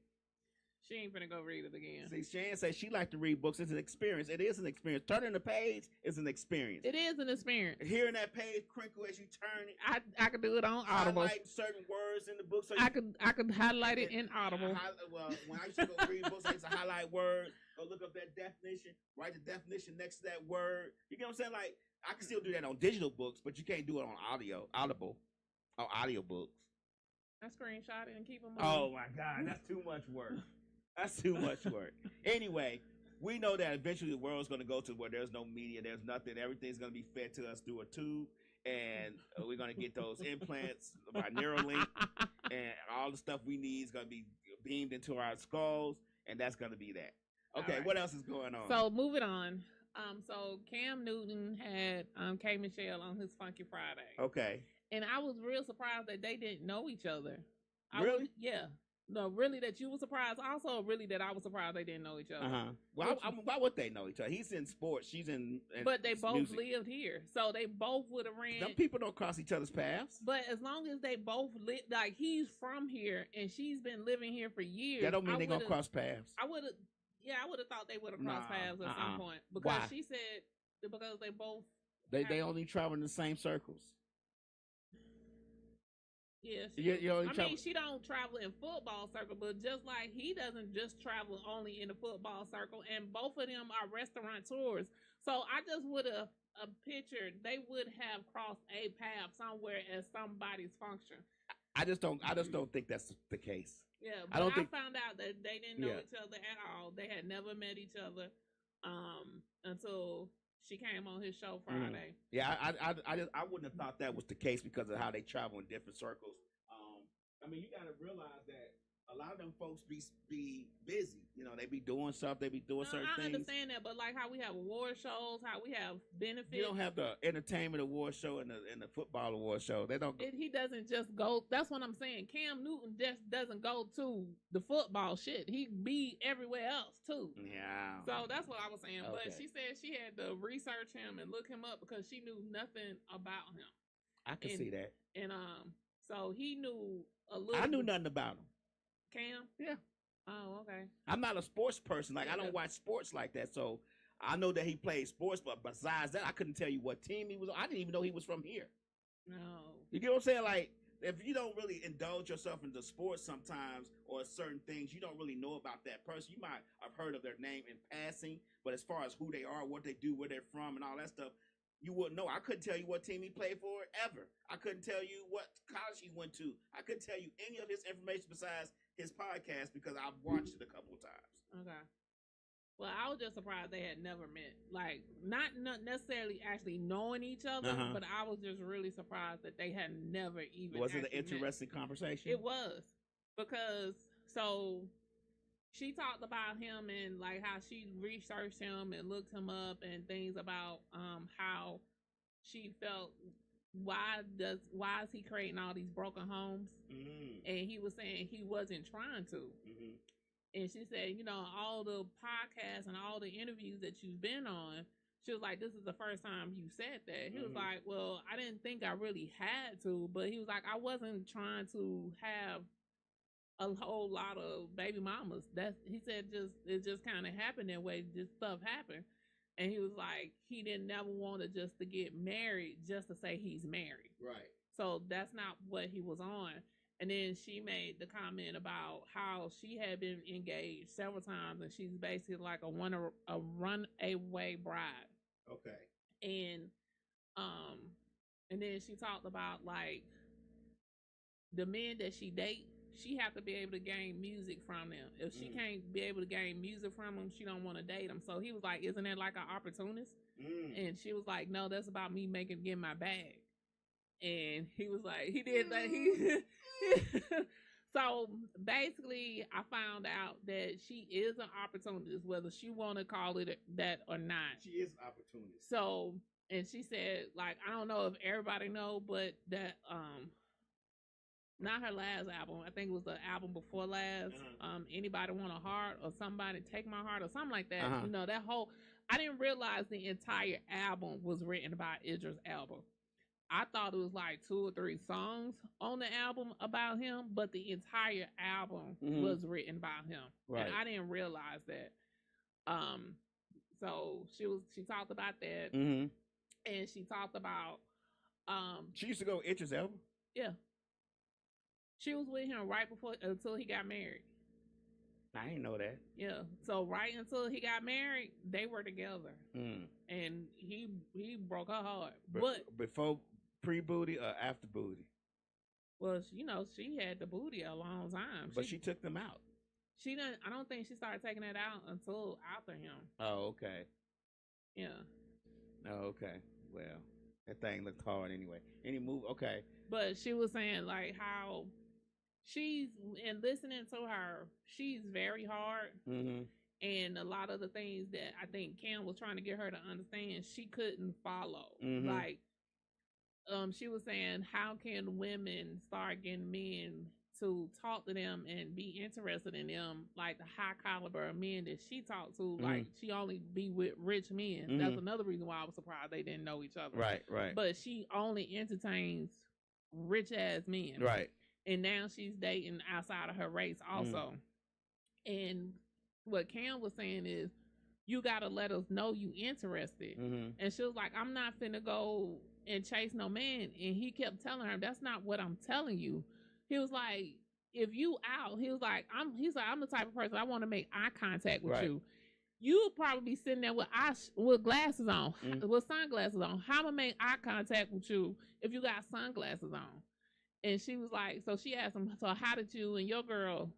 She ain't finna go read it again. See, Shan says she like to read books. It's an experience. It is an experience. Turning the page is an experience. It is an experience. Hearing that page crinkle as you turn it. I could do it on Audible. Highlight certain words in the book. So I could highlight it in Audible. Well, when I used to go read books, I used to highlight words. Go look up that definition. Write the definition next to that word. You get what I'm saying? Like, I can still do that on digital books, but you can't do it on Audible, or audio books. I screenshot it and keep them moving. Oh, my God. That's too much work. That's too much work. Anyway, we know that eventually the world's going to go to where there's no media, there's nothing. Everything's going to be fed to us through a tube, and we're going to get those implants by Neuralink, and all the stuff we need is going to be beamed into our skulls, and that's going to be that. Okay, right. What else is going on? So moving on. So Cam Newton had K. Michele on his Funky Friday. Okay. And I was real surprised that they didn't know each other. Really? Yeah. No, really that you were surprised. Also, really that I was surprised they didn't know each other. Well, why would they know each other? He's in sports. She's in but they both music. lived here. So they both would have ran. Some people don't cross each other's paths. But as long as they both live, like he's from here and she's been living here for years. That don't mean they're going to cross paths. I would have thought they would have crossed paths at some point. Because she said because they both. They only travel in the same circles. Yes. She don't travel in football circle, but just like he doesn't just travel only in the football circle, and both of them are restaurateurs. So I just would have pictured they would have crossed a path somewhere at somebody's function. I just don't think that's the case. Yeah, but I found out that they didn't know each other at all. They had never met each other until she came on his show Friday. Yeah, I wouldn't have thought that was the case because of how they travel in different circles. I mean, you got to realize that a lot of them folks be busy. You know, they be doing stuff. They be doing certain things. I understand that, but like how we have award shows, how we have benefits. You don't have the entertainment award show and the football award show. They don't. He doesn't just go. That's what I'm saying. Cam Newton just doesn't go to the football shit. He be everywhere else too. Yeah. So that's what I was saying. Okay. But she said she had to research him and look him up because she knew nothing about him. I can see that. And so he knew a little. I knew nothing about him. Cam? Yeah. Oh, okay. I'm not a sports person. Like, I don't watch sports like that. So, I know that he played sports, but besides that, I couldn't tell you what team he was on. I didn't even know he was from here. No. You get what I'm saying? Like, if you don't really indulge yourself into sports sometimes or certain things, you don't really know about that person. You might have heard of their name in passing, but as far as who they are, what they do, where they're from, and all that stuff, you wouldn't know. I couldn't tell you what team he played for ever. I couldn't tell you what college he went to. I couldn't tell you any of his information besides his podcast because I've watched it a couple of times. Okay. Well, I was just surprised they had never met. Like, not necessarily actually knowing each other, but I was just really surprised that they had never even Was it an interesting conversation? It was. Because, so, she talked about him and like how she researched him and looked him up and things about how she felt why is he creating all these broken homes? And he was saying he wasn't trying to. And she said, you know, all the podcasts and all the interviews that you've been on, she was like, this is the first time you said that. He was like, well, I didn't think I really had to, but he was like, I wasn't trying to have a whole lot of baby mamas. He said it just kind of happened that way. Just stuff happened. And he was like, he didn't never want to get married just to say he's married. Right. So that's not what he was on. And then she made the comment about how she had been engaged several times, and she's basically like a runaway bride. Okay. And then she talked about like the men that she date, she have to be able to gain music from them. If she can't be able to gain music from them, she don't want to date them. So he was like, isn't that like an opportunist? And she was like, no, that's about me getting my bag. And he was like, he did that. So basically, I found out that she is an opportunist, whether she want to call it that or not. She is an opportunist. So, and she said, like, I don't know if everybody know, but that not her last album. I think it was the album before last. Anybody Want a Heart or Somebody Take My Heart or something like that. You know, that whole. I didn't realize the entire album was written by Idris Elba. I thought it was like 2 or 3 songs on the album about him, but the entire album was written by him, and I didn't realize that. So she talked about that, and she talked about. She used to go with Idris Elba. Yeah. She was with him right before until he got married. I didn't know that. Yeah. So right until he got married, they were together, and he broke her heart. But before pre-booty or after booty? Well, you know, she had the booty a long time. But she took them out. She didn't. I don't think she started taking that out until after him. Oh, okay. Yeah. Oh, okay. Well, that thing looked hard anyway. Any move? Okay. But she was saying like how she's and listening to her, she's very hard. And a lot of the things that I think Cam was trying to get her to understand, she couldn't follow. Like, she was saying, how can women start getting men to talk to them and be interested in them, like the high caliber of men that she talked to? Like, she only be with rich men. That's another reason why I was surprised they didn't know each other. Right. But she only entertains rich ass men. Right. And now she's dating outside of her race also. And what Cam was saying is, you got to let us know you interested. And she was like, I'm not finna go and chase no man. And he kept telling her, that's not what I'm telling you. He was like, if you out, he was like, I'm the type of person, I want to make eye contact with you. You'll probably be sitting there with glasses on, with sunglasses on. How am I gonna make eye contact with you if you got sunglasses on? And she was like, so she asked him, so how did you and your girl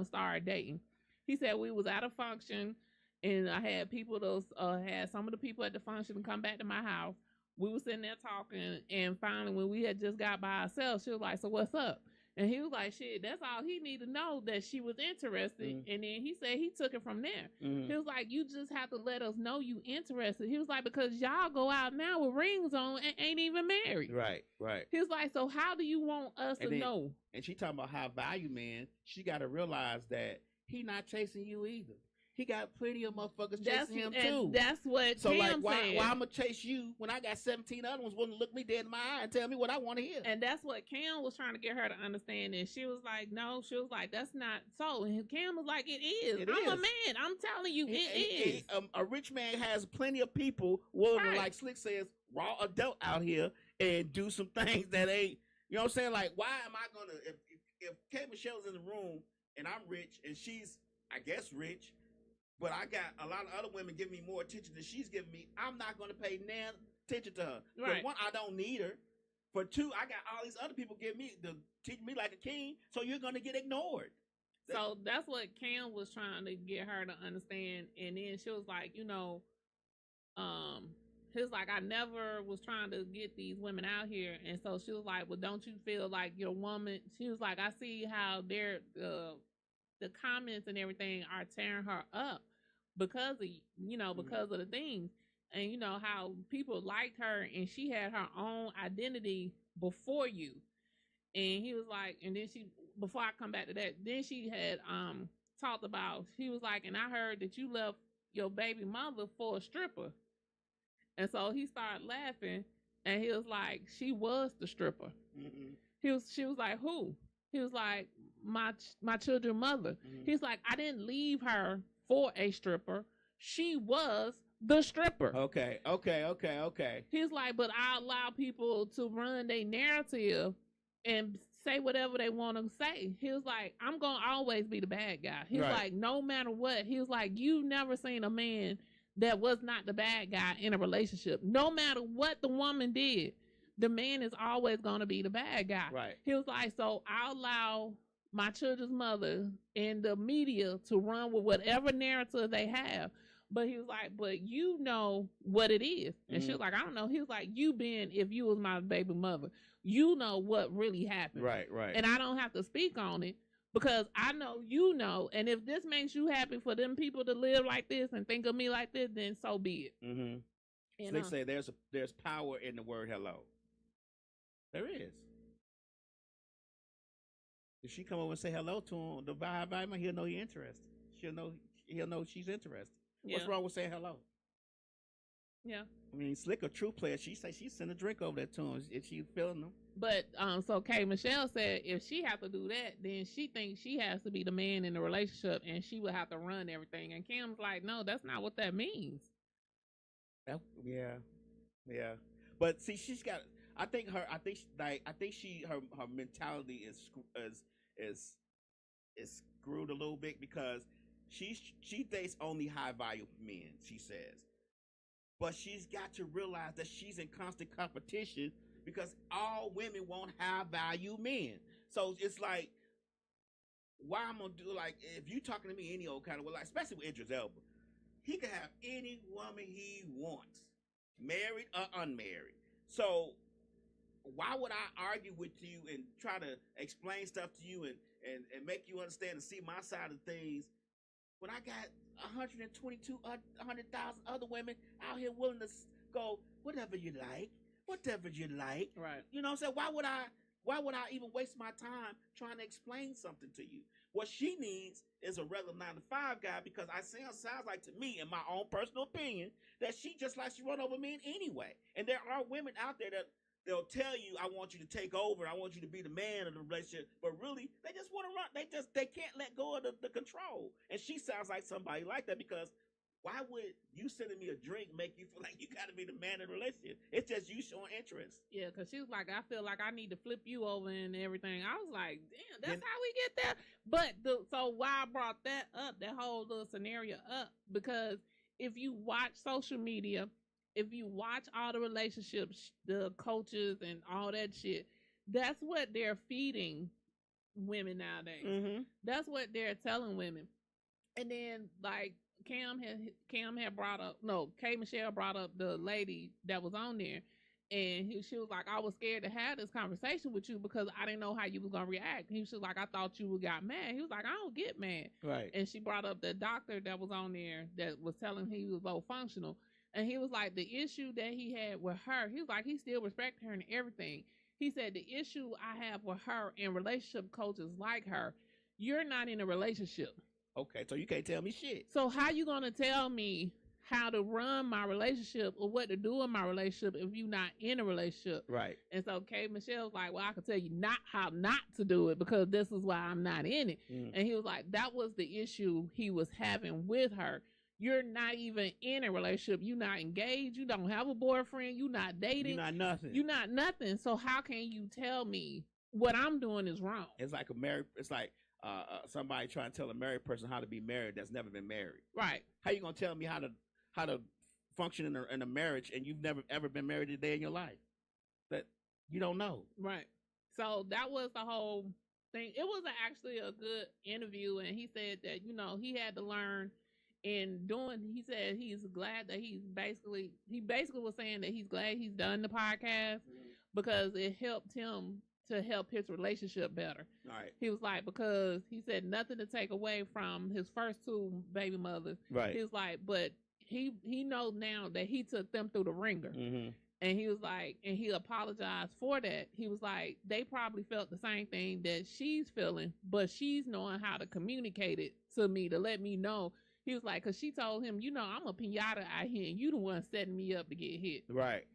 start dating? He said, we was at a function, and I had people had some of the people at the function come back to my house. We were sitting there talking, and finally, when we had just got by ourselves, she was like, so what's up? And he was like, shit, that's all he needed to know, that she was interested. And then he said he took it from there. He was like, you just have to let us know you interested. He was like, because y'all go out now with rings on and ain't even married. Right. He was like, so how do you want us to know? And she talking about high value man. She got to realize that he not chasing you either. He got plenty of motherfuckers chasing him too. That's what so Cam like said. why I'm gonna chase you when I got 17 other ones wouldn't look me dead in my eye and tell me what I want to hear. And that's what Cam was trying to get her to understand. And she was like, no, she was like, that's not so. And Cam was like, it is. I'm a man. I'm telling you, it is. A rich man has plenty of people willing to, like Slick says, raw adult out here and do some things that ain't, you know what I'm saying? Like, why am I gonna if K Michelle's in the room and I'm rich and she's, I guess, rich, but I got a lot of other women giving me more attention than she's giving me, I'm not going to pay no attention to her. Right. For one, I don't need her. For two, I got all these other people teaching me like a king, so you're going to get ignored. So that's what Cam was trying to get her to understand. And then she was like, you know, he was like, I never was trying to get these women out here. And so she was like, well, don't you feel like your woman? She was like, I see how they're the comments and everything are tearing her up because of because of the things. And you know how people liked her and she had her own identity before you. And he was like, and then she, before I come back to that, then she had talked about, he was like, and I heard that you left your baby mother for a stripper. And so he started laughing and he was like, she was the stripper. She was like, who? He was like, my children's mother. He's like, I didn't leave her for a stripper. She was the stripper. Okay. He's like, but I allow people to run their narrative and say whatever they want to say. He was like, I'm going to always be the bad guy. He was like, no matter what. He was like, you never seen a man that was not the bad guy in a relationship. No matter what the woman did, the man is always going to be the bad guy. Right. He was like, so I allow my children's mother and the media to run with whatever narrative they have. But he was like, but you know what it is. And she was like, I don't know. He was like, you been, if you was my baby mother, you know what really happened. Right. And I don't have to speak on it because I know you know. And if this makes you happy for them people to live like this and think of me like this, then so be it. So they say there's power in the word hello. There is. If she come over and say hello to him, the vibe, he'll know you're interested. He'll know she's interested. Yeah. What's wrong with saying hello? Yeah. I mean, Slick, a true player, she say she send a drink over there to him if she's feeling them. But so Michele said if she have to do that, then she thinks she has to be the man in the relationship and she would have to run everything. And Kim's like, no, that's not what that means. Yeah. But see, she's got. I think her mentality is screwed a little bit because she dates only high value men. She says. But she's got to realize that she's in constant competition because all women want high value men. So it's like, why I'm gonna do like if you talking to me any old kind of way, like especially with Idris Elba, he can have any woman he wants, married or unmarried. So why would I argue with you and try to explain stuff to you and make you understand and see my side of things when I got 122, 100,000 other women out here willing to go, whatever you like. Right. You know what I'm saying? Why would I even waste my time trying to explain something to you? What she needs is a regular 9-to-5 guy because sounds like to me, in my own personal opinion, that she just likes to run over men anyway. And there are women out there that they'll tell you, I want you to take over. I want you to be the man of the relationship. But really, they just want to run. They can't let go of the control. And she sounds like somebody like that because why would you sending me a drink make you feel like you got to be the man of the relationship? It's just you showing interest. Yeah, because she was like, I feel like I need to flip you over and everything. I was like, damn, that's how we get there. But so why I brought that up, that whole little scenario up, because if you watch social media, if you watch all the relationships, the coaches and all that shit, that's what they're feeding women nowadays. That's what they're telling women. And then like Michele brought up the lady that was on there, and she was like, I was scared to have this conversation with you because I didn't know how you was gonna react. He was like, I thought you got mad. He was like, I don't get mad. Right. And she brought up the doctor that was on there that was telling him he was low functional. And he was like, the issue that he had with her, he was like, he still respected her and everything. He said, the issue I have with her and relationship coaches like her, you're not in a relationship. Okay, so you can't tell me shit. So how you going to tell me how to run my relationship or what to do in my relationship if you're not in a relationship? Right. And so Michelle's like, well, I can tell you how not to do it because this is why I'm not in it. And he was like, that was the issue he was having with her. You're not even in a relationship. You're not engaged. You don't have a boyfriend. You're not dating. You're not nothing. You're not nothing. So how can you tell me what I'm doing is wrong? It's like somebody trying to tell a married person how to be married that's never been married. Right. How you gonna tell me how to function in a marriage and you've never ever been married a day in your life? That you don't know. Right. So that was the whole thing. It was actually a good interview, and he said that he had to learn. He said he's glad that he basically was saying that he's glad he's done the podcast because it helped him to help his relationship better. All right. He was like, because he said nothing to take away from his first 2 baby mothers. Right. He was like, but he knows now that he took them through the ringer. Mm-hmm. And he was like, and he apologized for that. He was like, they probably felt the same thing that she's feeling, but she's knowing how to communicate it to me to let me know. He was like, because she told him, you know, I'm a pinata out here, and you the one setting me up to get hit. Right.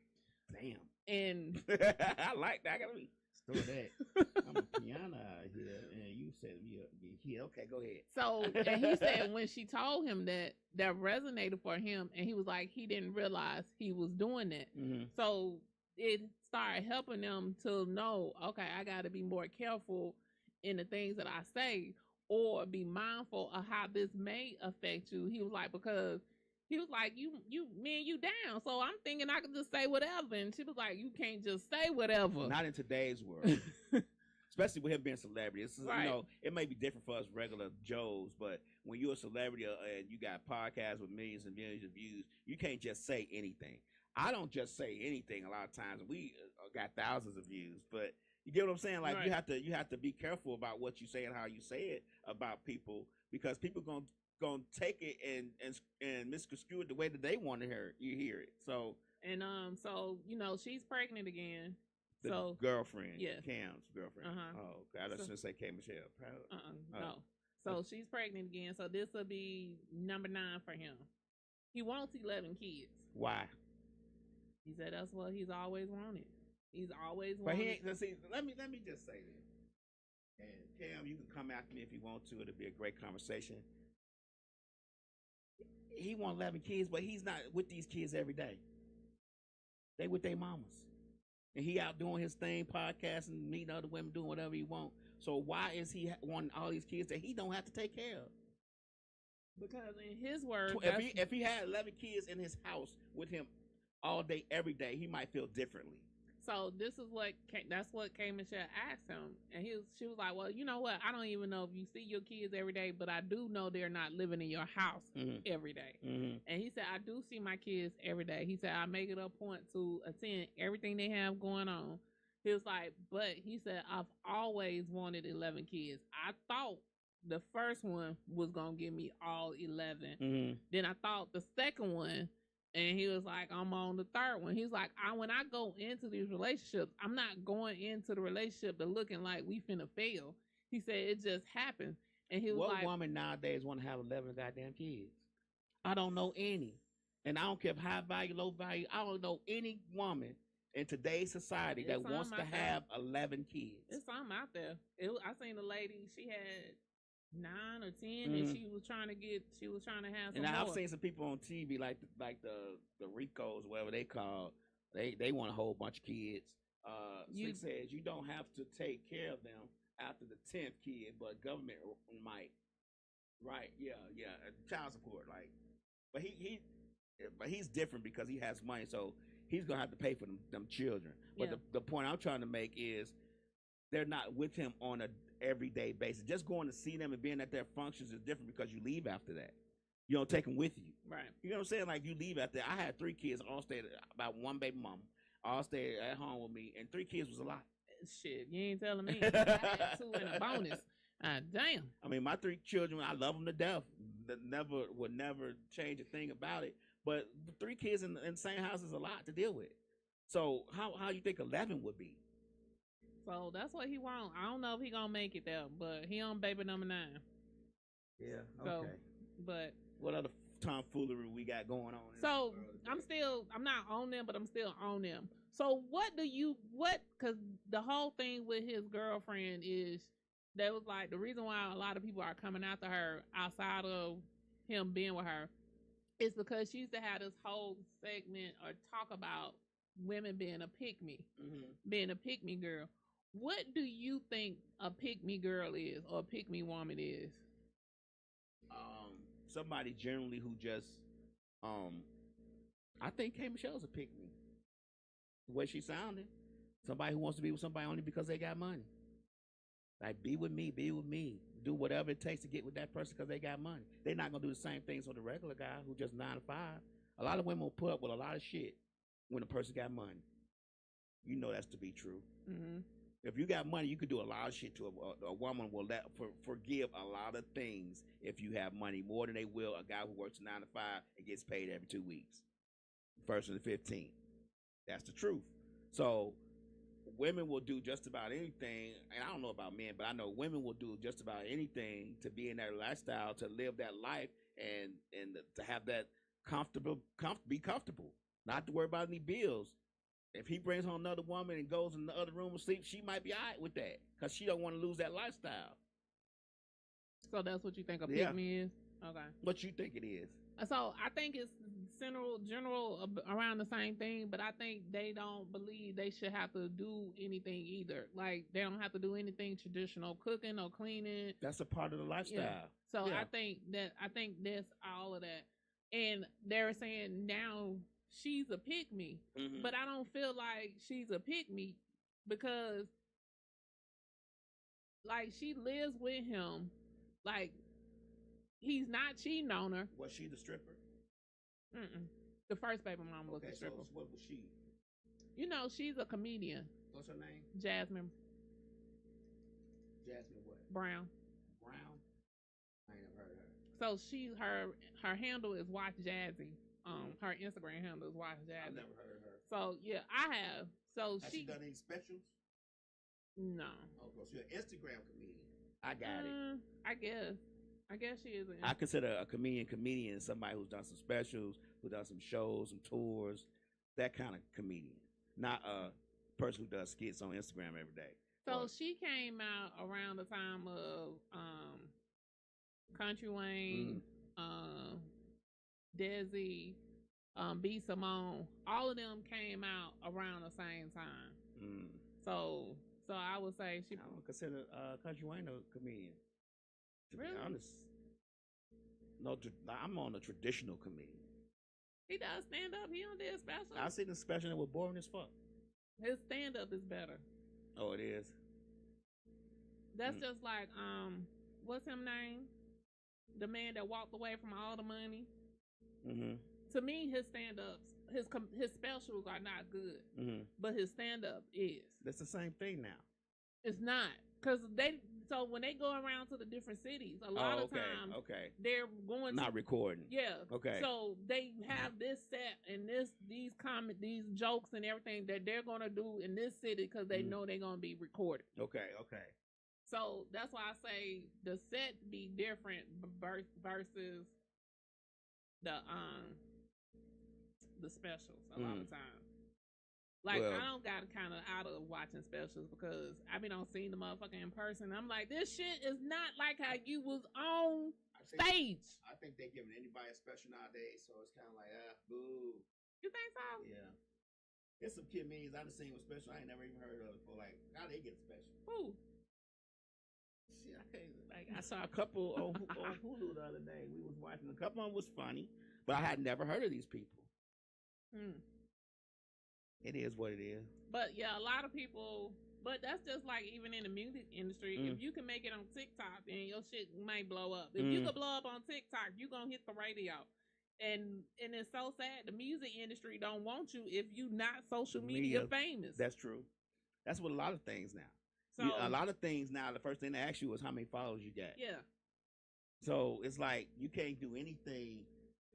Damn. And I like that. I gotta store that. I'm a piano out here, and you said me up. Yeah, okay, go ahead. So, and he said when she told him that resonated for him, and he was like, he didn't realize he was doing that. Mm-hmm. So it started helping them to know, okay, I got to be more careful in the things that I say, or be mindful of how this may affect you. He was like, because he was like, you, me and you down. So I'm thinking I could just say whatever. And she was like, you can't just say whatever. Not in today's world. Especially with him being a celebrity. It's, right. You know, it may be different for us regular Joes, but when you're a celebrity and you got podcasts with millions and millions of views, you can't just say anything. I don't just say anything a lot of times. We got thousands of views, but you get what I'm saying? Like right. you have to be careful about what you say and how you say it about people, because people gonna take it and misconstrue it the way that they want to hear it. So so you know, she's pregnant again. The girlfriend, yeah, Cam's girlfriend. Oh, God, I shouldn't say K. Michele. No. So she's pregnant again. So this will be number 9 for him. He wants 11 kids. Why? He said that's what he's always wanted. He's always wanted. But he ain't. See, let me just say this. And Cam, you can come after me if you want to. It'll be a great conversation. He wants 11 kids, but he's not with these kids every day. They with their mamas. And he out doing his thing, podcasting, meeting other women, doing whatever he want. So why is he wanting all these kids that he don't have to take care of? Because in his words, if he had 11 kids in his house with him all day, every day, he might feel differently. So this is that's what K. Michele asked him, and she was like, well, you know what? I don't even know if you see your kids every day, but I do know they're not living in your house every day. Mm-hmm. And he said, I do see my kids every day. He said, I make it a point to attend everything they have going on. He was like, but he said, I've always wanted 11 kids. I thought the first one was going to give me all 11. Mm-hmm. Then I thought the second one, and he was like, I'm on the third one. He's like, when I go into these relationships, I'm not going into the relationship to looking like we finna fail. He said it just happens. And he was what like, woman nowadays want to have 11 goddamn kids? I don't know any. And I don't care if high value, low value. I don't know any woman in today's society that wants to have 11 kids. It's something out there. I seen a lady, she had 9 or 10, and she was trying to have some. And more. I've seen some people on TV like the Ricos, whatever they call. They want a whole bunch of kids. Six says you don't have to take care of them after the 10th kid, but government might. Right? Yeah. Child support, like, but he's different because he has money, so he's gonna have to pay for them children. But the point I'm trying to make is they're not with him on a everyday basis. Just going to see them and being at their functions is different because you leave after that. You don't take them with you. Right. You know what I'm saying? Like, you leave after. I had 3 kids, all stayed about 1 baby mama. All stayed at home with me, and 3 kids was a lot. Shit, you ain't telling me. I had 2 and a bonus. Damn. I mean, my 3 children, I love them to death. Would never change a thing about it. But 3 kids in the same house is a lot to deal with. So how you think 11 would be? So that's what he want. I don't know if he gonna make it there, but he on baby number 9. Yeah. Okay. So, but what other tomfoolery we got going on? So I'm not on them, but I'm still on them. So because the whole thing with his girlfriend is that was like the reason why a lot of people are coming after her outside of him being with her is because she used to have this whole segment or talk about women being a pick-me, being a pick-me girl. What do you think a pick-me girl is or a pick-me woman is? Somebody generally who just, I think K. Michelle's a pick-me. The way she sounded. Somebody who wants to be with somebody only because they got money. Like, be with me. Do whatever it takes to get with that person because they got money. They're not going to do the same things for the regular guy who just 9 to 5. A lot of women will put up with a lot of shit when a person got money. You know that's to be true. Mm-hmm. If you got money, you could do a lot of shit to a woman. Will forgive a lot of things if you have money, more than they will a guy who works 9 to 5 and gets paid every 2 weeks, 1st and the 15th. That's the truth. So women will do just about anything, and I don't know about men, but I know women will do just about anything to be in that lifestyle, to live that life, and to have that be comfortable, not to worry about any bills. If he brings home another woman and goes in the other room and sleeps, she might be all right with that because she don't want to lose that lifestyle. So that's what you think a pick me is? Okay. What you think it is? So I think it's general around the same thing, but I think they don't believe they should have to do anything either. Like they don't have to do anything traditional, cooking or cleaning. That's a part of the lifestyle. Yeah. So I think that's all of that. And they're saying now she's a pick me, but I don't feel like she's a pick me because like she lives with him, like he's not cheating on her. Was she the stripper? The first baby mama was the stripper. So what was she? You know, she's a comedian. What's her name? Jasmine. Jasmine what? Brown. Brown? I ain't never heard of her. So her handle is Watch Jazzy. Her Instagram handle is Watch Jazzy. I've never heard of her. So yeah, I have. So Has she done any specials? No. Oh, so she's an Instagram comedian. I got it. I guess she is. I consider a comedian somebody who's done some specials, who does some shows, some tours, that kind of comedian. Not a person who does skits on Instagram every day. So she came out around the time of Country Wayne, Desi, B. Simone. All of them came out around the same time. So I would say she. I don't consider Country Wayne a comedian. To be honest, no, I'm on a traditional comedian. He does stand up. He don't do special. I seen the special and it was boring as fuck. His stand up is better. Oh, it is. That's just like what's his name? The man that walked away from all the money. To me, his stand ups, his specials are not good, but his stand up is. That's the same thing now. It's not because So when they go around to the different cities, a lot of times they're going not recording. Yeah. Okay. So they have this set and these jokes and everything that they're gonna do in this city because they know they're gonna be recorded. Okay. So that's why I say the set be different versus the specials a lot of times. Like, I don't got kind of out of watching specials because I been on seeing the motherfucker in person. I'm like, this shit is not like how you was on stage. I think they giving anybody a special nowadays, so it's kind of like, boo. You think so? Yeah. There's some kid memes I've seen with special I ain't never even heard of before. Like, how they get special? Who? Shit, I can't. Like, I saw a couple on Hulu the other day. We was watching. A couple of them was funny, but I had never heard of these people. It is what it is. But yeah, a lot of people. But that's just like even in the music industry. If you can make it on TikTok, then your shit might blow up. If you can blow up on TikTok, you gonna hit the radio. And it's so sad. The music industry don't want you if you not social media famous. That's true. That's what a lot of things now. So a lot of things now. The first thing they ask you is how many followers you got. Yeah. So it's like you can't do anything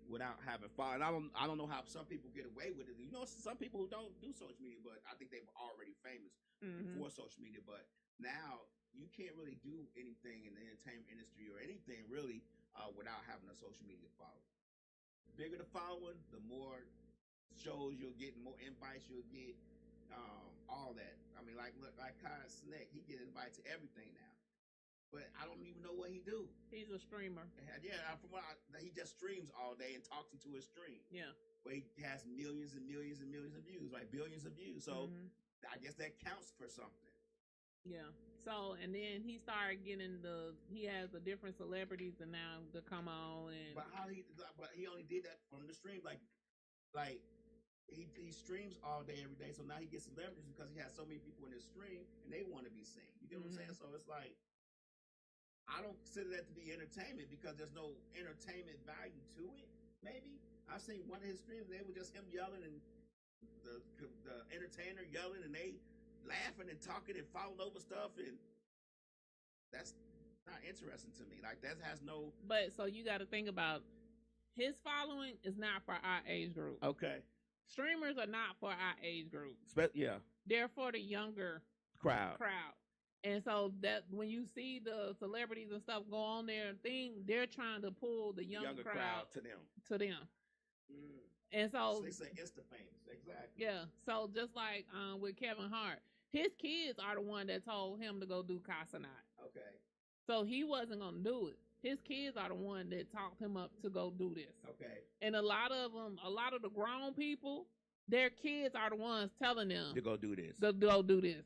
without having followers. I don't know how some people get away with it. You know, some people who don't do social media, but I think they were already famous before social media. But now you can't really do anything in the entertainment industry or anything really without having a social media following. The bigger the following, the more shows you'll get, the more invites you'll get, all that. I mean, like Kai Sneck, he get invited to everything now. But I don't even know what he do. He's a streamer. Yeah, he just streams all day and talks into his stream. Yeah. But he has millions and millions and millions of views, like billions of views. So I guess that counts for something. Yeah. So, and then he started getting he has the different celebrities and now to come on and. But he only did that from the stream, like he streams all day every day. So now he gets celebrities because he has so many people in his stream and they want to be seen. You get what I'm saying? So it's like. I don't consider that to be entertainment because there's no entertainment value to it. Maybe I've seen one of his streams. They were just him yelling and the entertainer yelling, and the laughing and talking and falling over stuff, and that's not interesting to me. Like that has no. But so you got to think about his following is not for our age group. Okay. Streamers are not for our age group. Yeah. They're for the younger crowd. And so that when you see the celebrities and stuff go on their thing, they're trying to pull the younger crowd to them. Mm. And so they say Insta famous, exactly. Yeah. So just like with Kevin Hart, his kids are the one that told him to go do Casanat. Okay. So he wasn't gonna do it. His kids are the one that talked him up to go do this. Okay. And a lot of the grown people, their kids are the ones telling them to go do this. To go do this.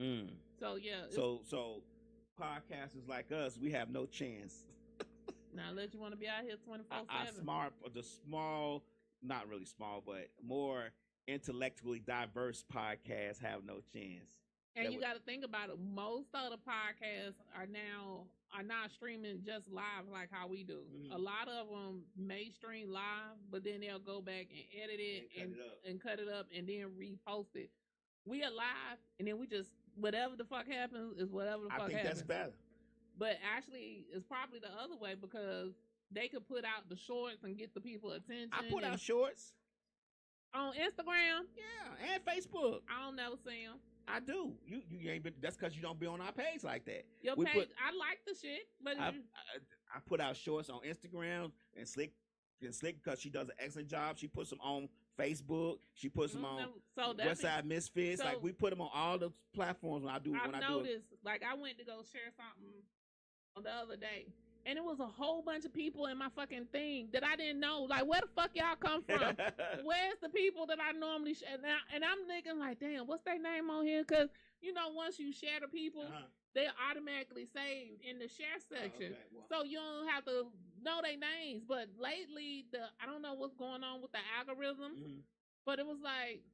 Mm. So yeah. So podcasters like us, we have no chance. Now, unless you want to be out here 24/7. The small, not really small, but more intellectually diverse podcasts have no chance. And you got to think about it. Most of the podcasts are not streaming just live like how we do. Mm-hmm. A lot of them may stream live, but then they'll go back and edit it and cut it up and then repost it. We are live, and then we just whatever the fuck happens is whatever the fuck happens. I think that's better. But actually, it's probably the other way because they could put out the shorts and get the people attention. I put out shorts on Instagram, yeah, and Facebook. I don't never see them. I do. You ain't been. That's because you don't be on our page like that. Your page, I like the shit, but I put out shorts on Instagram and Slick because she does an excellent job. She puts them on Facebook. She puts them on WestSide MisFits. Like we put them on all the platforms when I do. I've noticed. Like I went to go share something on the other day, and it was a whole bunch of people in my fucking thing that I didn't know. Like, where the fuck y'all come from? Where's the people that I normally share? And I'm thinking like, damn, what's their name on here? Because you know, once you share the people, they're automatically saved in the share section, so you don't have to know their names. But lately, I don't know what's going on with the algorithm, but it was like,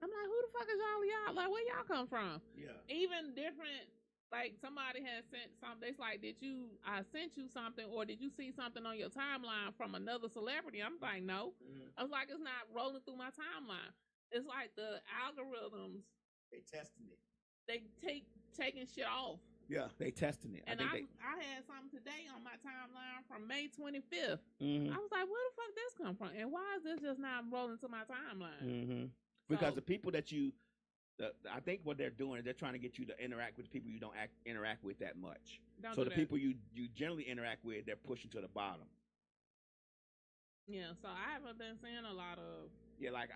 I'm like, who the fuck is y'all? Like, where y'all come from? Yeah, even different. Like somebody has sent something. It's like, I sent you something, or did you see something on your timeline from another celebrity? I'm like, no. I was like, it's not rolling through my timeline. It's like the algorithms. They testing it. They taking shit off. Yeah, they testing it. And I had something today on my timeline from May 25th. I was like, where the fuck this come from? And why is this just not rolling to my timeline? Because the people that I think what they're doing is they're trying to get you to interact with people you don't interact with that much. So the people you generally interact with, they're pushing to the bottom. Yeah, so I haven't been seeing a lot of. Yeah, like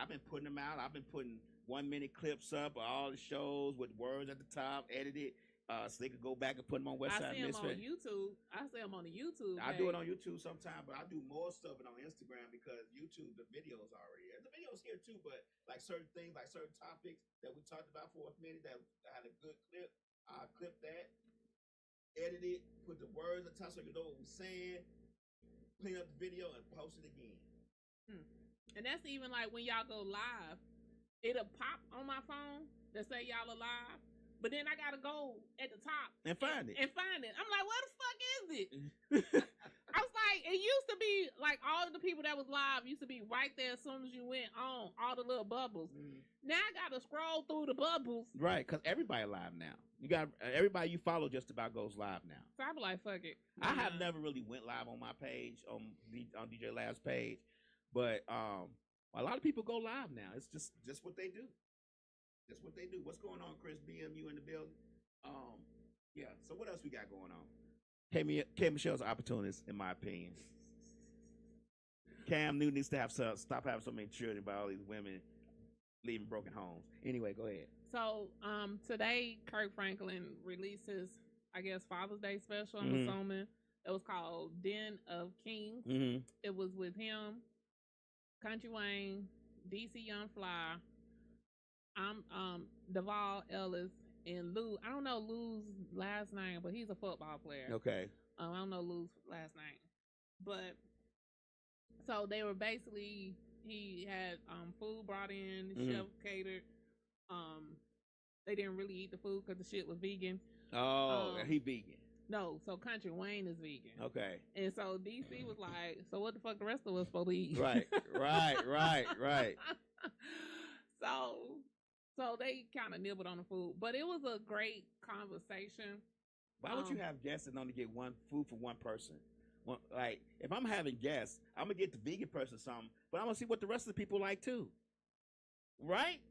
I've been putting them out. I've been putting 1-minute clips up of all the shows with words at the top, edited, so they could go back and put them on WestSide. I see them on YouTube. I see them on the YouTube. I do it on YouTube sometimes, but I do more stuff on Instagram because YouTube, the videos already. The videos here too, but like certain things, like certain topics that we talked about for a minute that had a good clip, I clip that, edit it, put the words at the top so you know what we're saying, clean up the video, and post it again. And that's even like when y'all go live, it'll pop on my phone that say y'all are live. But then I gotta go at the top and find it. I'm like, where the fuck is it? I was like, it used to be like all of the people that was live used to be right there as soon as you went on, all the little bubbles. Now I gotta scroll through the bubbles. Right, because everybody live now. You got everybody you follow just about goes live now. So I be like, fuck it. I have never really went live on my page on DJ Lab's page, but a lot of people go live now. It's just what they do. That's what they do. What's going on, Chris? BMU in the building. Yeah. So what else we got going on? K Michelle's opportunist, in my opinion. Cam Newton needs to stop having so many children by all these women leaving broken homes. Anyway, go ahead. So today, Kirk Franklin released his, I guess, Father's Day special. I'm assuming it was called Den of Kings. It was with him, Country Wayne, DC Young Fly. I'm Duvall Ellis and Lou. I don't know Lou's last name, but he's a football player. Okay. I don't know Lou's last name, but so they were basically, he had food brought in, the chef catered. They didn't really eat the food because the shit was vegan. Oh, he vegan. No, so Country Wayne is vegan. Okay. And so DC was like, so what the fuck the rest of us supposed to eat? Right. So So they kind of nibbled on the food, but it was a great conversation. Why would you have guests and only get one food for one person? Well, like, if I'm having guests, I'm gonna get the vegan person something, but I'm gonna see what the rest of the people like too. Right?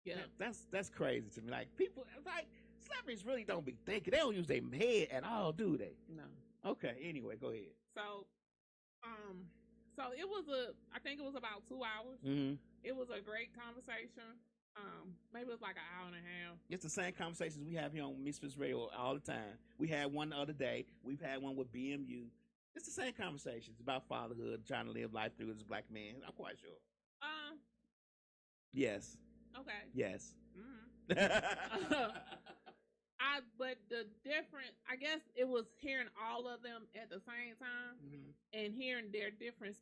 Yeah. That's crazy to me. Like, people, like, celebrities really don't be thinking. They don't use their head at all, do they? No. Okay. Anyway, go ahead. So it was I think it was about 2 hours. Mm-hmm. It was a great conversation. Maybe it was like an hour and a half. It's the same conversations we have here on MisFits Radio all the time. We had one the other day. We've had one with BMU. It's the same conversations about fatherhood, trying to live life through as a black man. I'm quite sure. Yes. Okay. Yes. Mm-hmm. But the different, I guess it was hearing all of them at the same time and hearing their different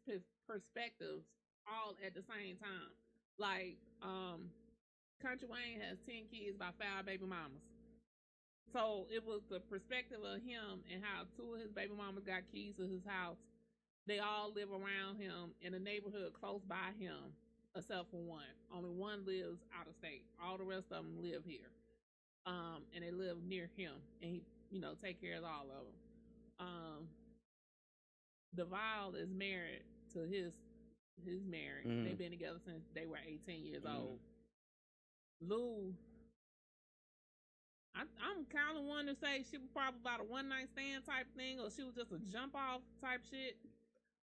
perspectives all at the same time. Like, Country Wayne has 10 kids by 5 baby mamas. So it was the perspective of him and how 2 of his baby mamas got keys to his house. They all live around him in a neighborhood close by him, except for one. Only one lives out of state. All the rest of them live here. And they live near him, and he, take care of all of them. DeVal is married to his married. Mm-hmm. They've been together since they were 18 years old. Lou, I'm kind of wanting to say she was probably about a one night stand type thing, or she was just a jump off type shit.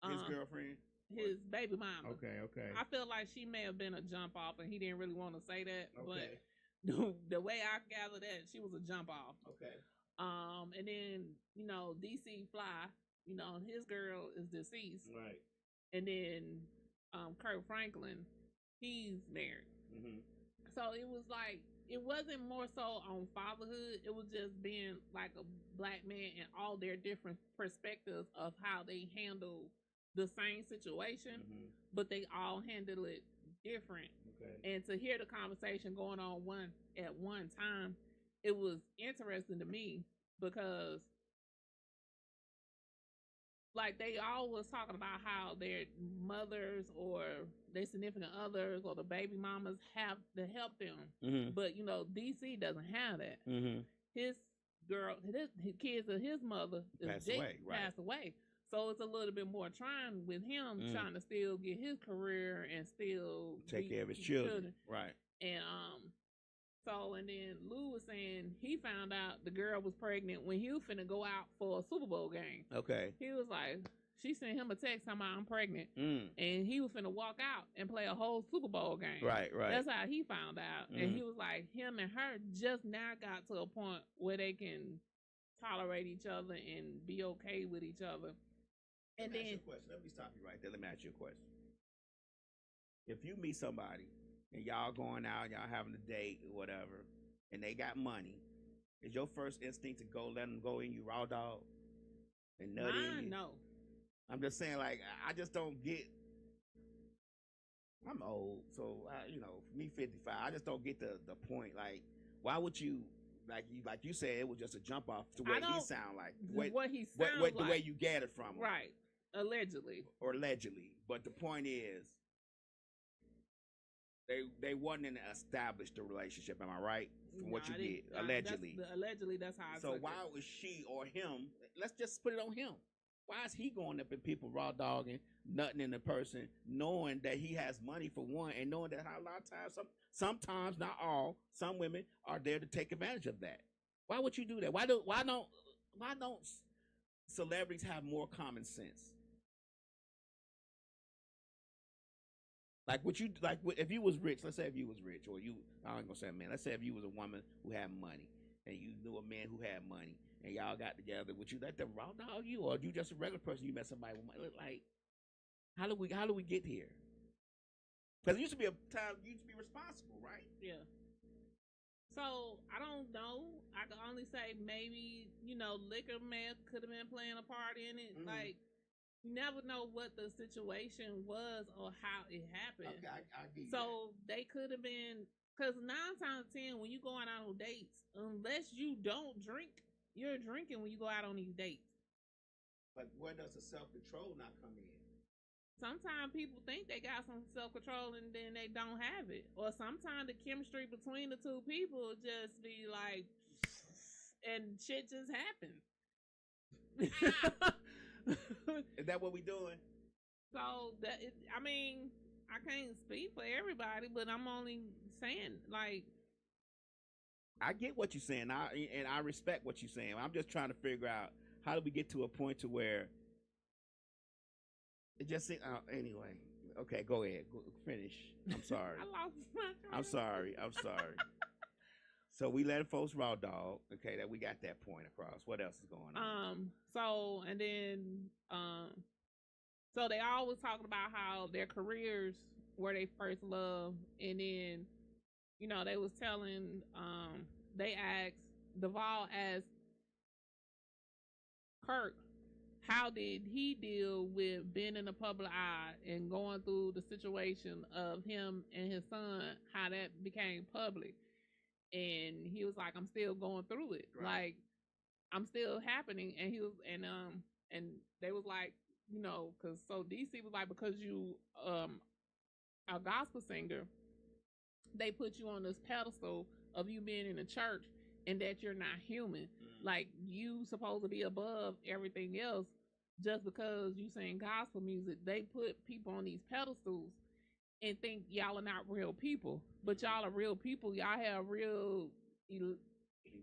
His girlfriend, his baby mama. Okay. I feel like she may have been a jump off, and he didn't really want to say that, but. The way I gather that, she was a jump off. Okay. And then, DC Fly, his girl is deceased. Right. And then Kirk Franklin, he's married. Mm-hmm. So it was like, it wasn't more so on fatherhood. It was just being like a black man and all their different perspectives of how they handle the same situation, but they all handle it different. Okay. And to hear the conversation going on at one time, it was interesting to me because like they all was talking about how their mothers or their significant others or the baby mamas have to help them. But DC doesn't have that. His kids of his mother passed away. So it's a little bit more trying with him trying to still get his career and still take care of his children. Right. And and then Lou was saying he found out the girl was pregnant when he was finna go out for a Super Bowl game. Okay. He was like, she sent him a text talking about I'm pregnant. And he was finna walk out and play a whole Super Bowl game. Right. That's how he found out. And he was like, him and her just now got to a point where they can tolerate each other and be okay with each other. Let me ask you a question. Let me stop you right there. Let me ask you a question. If you meet somebody and y'all going out, y'all having a date or whatever, and they got money, is your first instinct to go let them go in you raw dog and nut in you? No. I'm just saying, like, I just don't get. I'm old, so for me, 55. I just don't get the point. Like, why would you? Like you said, it was just a jump off the way he sound like. What he sound like. The way you gathered from him. Right. Allegedly. But the point is, they wasn't in an established relationship. Am I right? From what you did. Allegedly. Allegedly, that's how I So why was she or him, let's just put it on him. Why is he going up in people raw dogging, nutting in the person, knowing that he has money for one, and knowing that a lot of times, sometimes, not all, some women are there to take advantage of that. Why would you do that? Why don't celebrities have more common sense? If you was rich, let's say if you was rich, or I ain't gonna say man, let's say if you was a woman who had money, and you knew a man who had money, and y'all got together, would you let them raw dog you, or you just a regular person? You met somebody with money. Like, how do we get here? Because it used to be a time you used to be responsible, right? Yeah. So I don't know. I can only say maybe liquor could have been playing a part in it. Like, you never know what the situation was or how it happened. Okay, I get you. So they could have been, because 9 times 10 when you going out on dates, unless you don't drink, you're drinking when you go out on these dates. But where does the self-control not come in? sometimes people think they got some self-control and then they don't have it. Or sometimes the chemistry between the two people just be like, and shit just happens. Is that what we doing? So I mean, I can't speak for everybody, but I'm only saying, like, I get what you're saying, and I respect what you're saying. I'm just trying to figure out how do we get to a point to where it just anyway. Okay, go ahead, finish. I'm sorry. I lost my train. I'm sorry. So we let folks raw dog. Okay, that we got that point across. What else is going on? So and then so they always talking about how their careers were they first love, and then they was telling they asked Duvall asked Kirk how did he deal with being in the public eye and going through the situation of him and his son, how that became public. And he was like, I'm still going through it. Right. Like, I'm still happening. And he was, and they was like, cause so DC was like, because you, a gospel singer, they put you on this pedestal of you being in the church and that you're not human. Like, you supposed to be above everything else just because you sing gospel music. They put people on these pedestals and think y'all are not real people, but y'all are real people. Y'all have real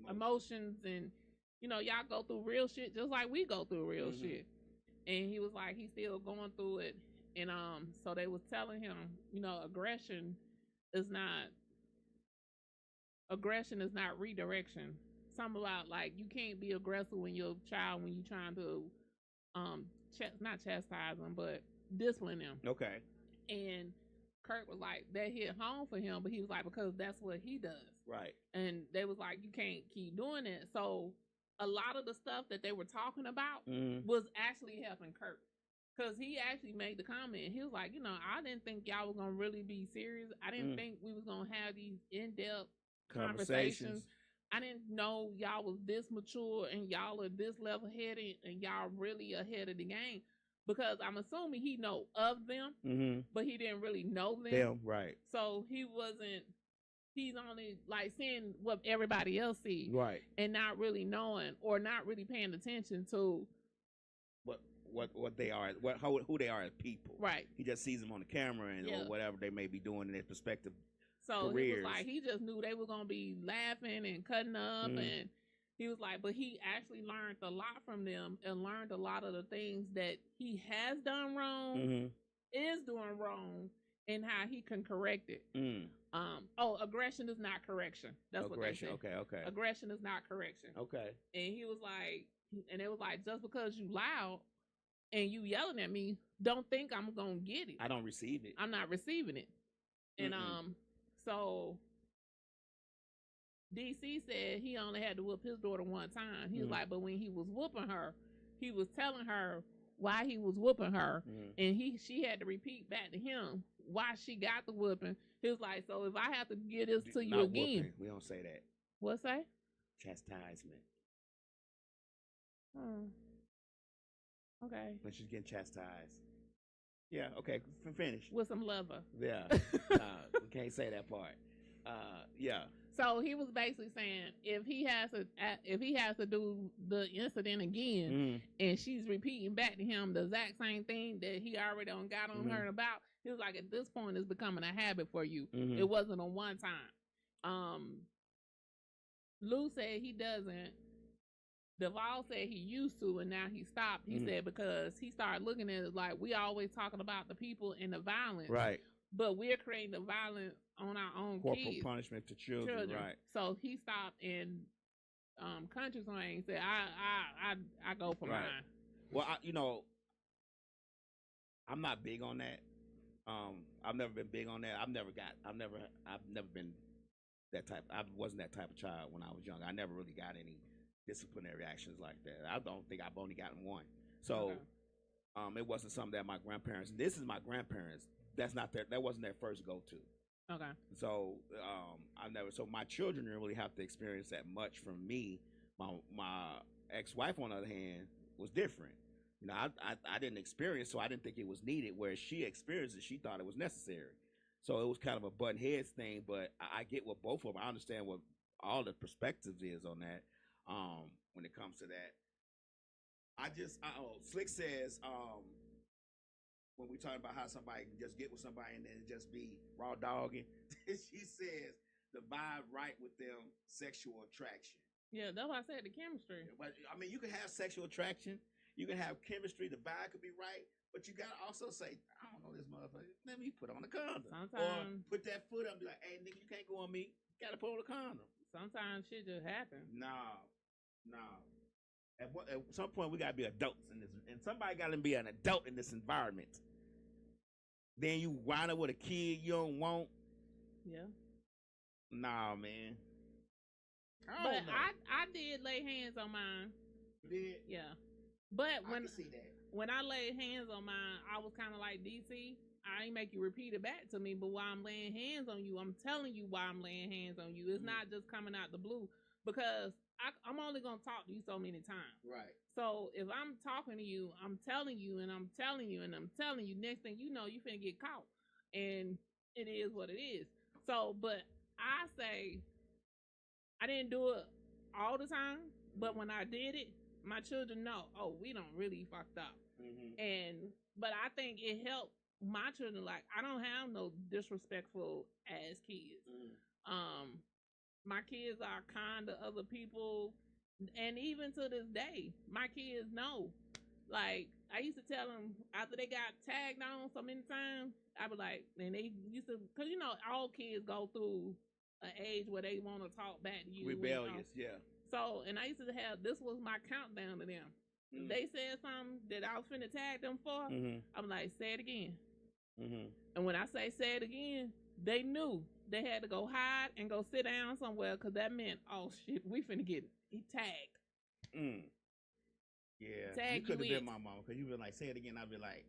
emotions, and y'all go through real shit just like we go through real shit. And he was like, he's still going through it. And so they was telling him, aggression is not redirection. Something about, like, you can't be aggressive when you're a child, when you're trying to not chastise them, but discipline them. Okay. And Kirk was like, that hit home for him, but he was like, because that's what he does. Right. And they was like, you can't keep doing it. So a lot of the stuff that they were talking about was actually helping Kirk. Because he actually made the comment. He was like, I didn't think y'all was going to really be serious. I didn't think we was going to have these in-depth conversations. I didn't know y'all was this mature and y'all are this level-headed and y'all really ahead of the game. Because I'm assuming he know of them, but he didn't really know them. Right. So he's only like seeing what everybody else sees. Right. And not really knowing or not really paying attention to what they are, who they are as people. Right. He just sees them on the camera or whatever they may be doing in their prospective so careers. He was like, he just knew they were gonna be laughing and cutting up, and he was like, but he actually learned a lot from them and learned a lot of the things that he has done wrong, is doing wrong, and how he can correct it. Aggression is not correction. That's aggression. What they said. Okay. Aggression is not correction. Okay. And he was like, and it was like, just because you loud and you yelling at me, don't think I'm gonna get it. I don't receive it. I'm not receiving it. And so DC said he only had to whoop his daughter one time. He was like, but when he was whooping her, he was telling her why he was whooping her, and she had to repeat back to him why she got the whooping. He was like, so if I have to give this to you again, whooping. We don't say that. What say? Chastisement. Okay. When she's getting chastised. Yeah. Okay. Finish With some lover. Yeah. We can't say that part. Yeah. So he was basically saying if he has to do the incident again, and she's repeating back to him the exact same thing that he already got on her about, he was like, at this point, it's becoming a habit for you. It wasn't a one time. Lou said he doesn't. Duvall said he used to, and now he stopped. He said because he started looking at it like we always talking about the people and the violence, right? But we're creating the violence on our own corporal kids. Punishment to children, right? So he stopped and country slang said, "I go for mine." Well, I'm not big on that. I've never been big on that. I've never been that type. I wasn't that type of child when I was young. I never really got any disciplinary actions like that. I don't think I've only gotten one. So, it wasn't something that my grandparents. This is my grandparents. That wasn't their first go-to. Okay. So, So my children didn't really have to experience that much from me. My ex-wife, on the other hand, was different. You know, I didn't experience, so I didn't think it was needed. Whereas she experienced it, she thought it was necessary. So it was kind of a butt heads thing. But I get what both of them. I understand what all the perspectives is on that. When it comes to that, Slick says, when we talking about how somebody can just get with somebody and then just be raw dogging, she says the vibe right with them, sexual attraction. Yeah, that's why I said the chemistry. But I mean, you can have sexual attraction, you can have chemistry, the vibe could be right, but you gotta also say, I don't know this motherfucker. Let me put on a condom. Sometimes, or put that foot up and be like, hey nigga, you can't go on me. You gotta put on a condom. Sometimes shit just happens. No. At some point, we gotta be adults in this, and somebody gotta be an adult in this environment. Then you wind up with a kid you don't want. Yeah. Nah, man. I did lay hands on mine. You did? Yeah. But I can see that. When I laid hands on mine, I was kind of like, DC, I ain't make you repeat it back to me, but while I'm laying hands on you, I'm telling you why I'm laying hands on you. It's not just coming out the blue, because I'm only going to talk to you so many times. Right. So if I'm talking to you, I'm telling you, and I'm telling you, and I'm telling you, next thing you know, you finna get caught. And it is what it is. So, but I say, I didn't do it all the time, but when I did it, my children know, oh, we don't really fucked up. But I think it helped my children. Like, I don't have no disrespectful ass kids. My kids are kind to other people, and even to this day, my kids know. Like, I used to tell them after they got tagged on so many times, I was like, and they used to, because you know, all kids go through an age where they want to talk back to you. Rebellious, yeah. So, and I used to have, this was my countdown to them. If they said something that I was finna tag them for, I'm like, say it again. And when I say it again, they knew they had to go hide and go sit down somewhere, because that meant, oh shit, we finna get it. He tagged. Yeah. Tag you could have you been my mom, because you been like, say it again. I'd be like,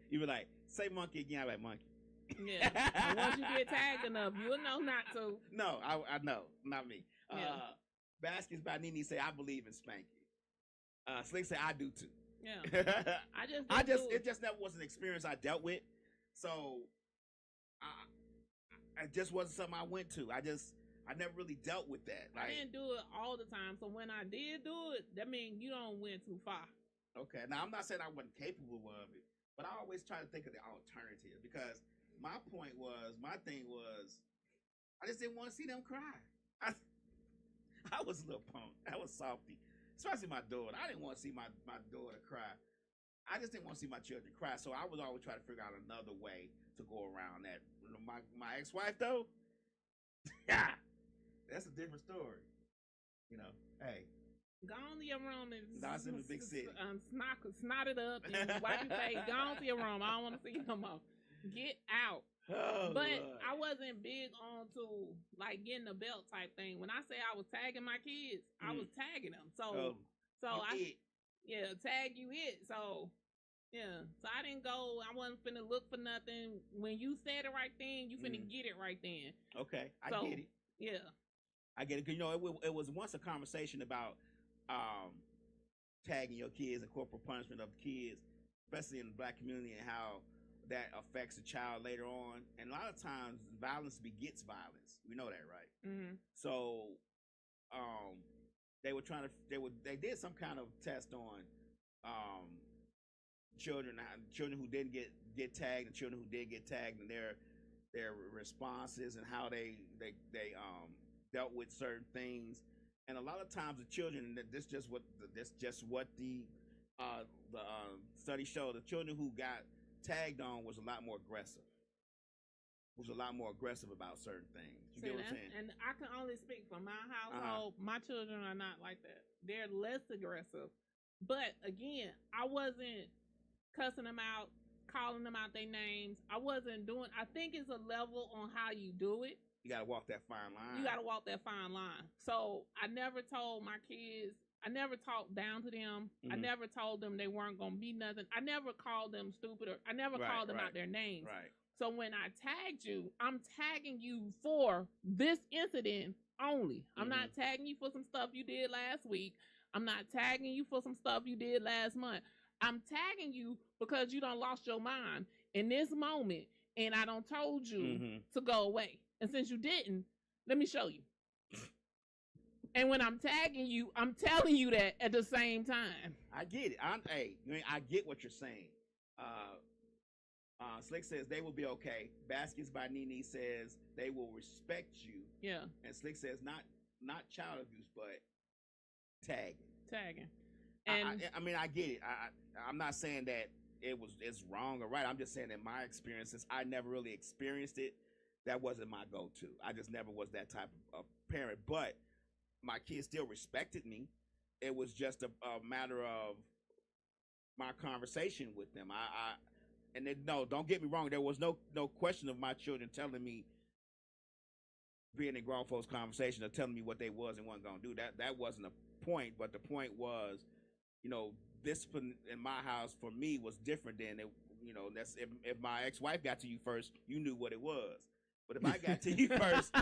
you be like, say monkey again. I'd be like, monkey. Yeah. And once you get tagged enough, you'll know not to. No, I know. Not me. Baskets by Nene say, I believe in spanking. Slick say, I do too. Yeah. It just never was an experience I dealt with. So, it just wasn't something I went to. I never really dealt with that. Like, I didn't do it all the time. So when I did do it, that means you don't went too far. Okay. Now, I'm not saying I wasn't capable of it, but I always try to think of the alternative, because my thing was, I just didn't want to see them cry. I was a little punk. I was softy. Especially my daughter. I didn't want to see my daughter cry. I just didn't want to see my children cry. So I was always trying to figure out another way to go around that. My ex-wife, though, that's a different story. You know, hey. Go on to your room and That's in the big city. Snot it up and wipe your face. Go on to your room. I don't want to see you no more. Get out. Oh, but Lord. I wasn't big on to like getting a belt type thing. When I say I was tagging my kids, I was tagging them. So tag you it. So I didn't go. I wasn't finna look for nothing. When you said the right thing, you finna get it right then. Okay, I get it. Yeah, I get it. 'Cause, you know, it was once a conversation about tagging your kids and corporal punishment of kids, especially in the black community, and how that affects a child later on. And a lot of times violence begets violence. We know that, right? So they did some kind of test on children who didn't get tagged and children who did get tagged, and their responses and how they dealt with certain things. And a lot of times the children, this just what the study showed, the children who got tagged on was a lot more aggressive. About certain things. You get what I'm saying? And I can only speak for my household. My children are not like that. They're less aggressive. But again, I wasn't cussing them out, calling them out their names. I think it's a level on how you do it. You gotta walk that fine line. So I never told my kids, I never talked down to them. I never told them they weren't gonna be nothing. I never called them stupid, or I never called them out their names. Right. So when I tagged you, I'm tagging you for this incident only. I'm not tagging you for some stuff you did last week. I'm not tagging you for some stuff you did last month. I'm tagging you because you done lost your mind in this moment, and I done told you to go away. And since you didn't, let me show you. And when I'm tagging you, I'm telling you that at the same time. I get it. I get what you're saying. Slick says they will be okay. Baskets by Nene says they will respect you. Yeah. And Slick says not child abuse, but tagging. And I mean, I get it. I'm not saying that it's wrong or right. I'm just saying that my experiences, I never really experienced it. That wasn't my go-to. I just never was that type of parent. But my kids still respected me. It was just a matter of my conversation with them. No, don't get me wrong. There was no question of my children telling me, being in grown folks' conversation or telling me what they was and wasn't gonna do. That wasn't a point. But the point was, discipline in my house for me was different than it. That's if my ex-wife got to you first, you knew what it was. But if I got to you first,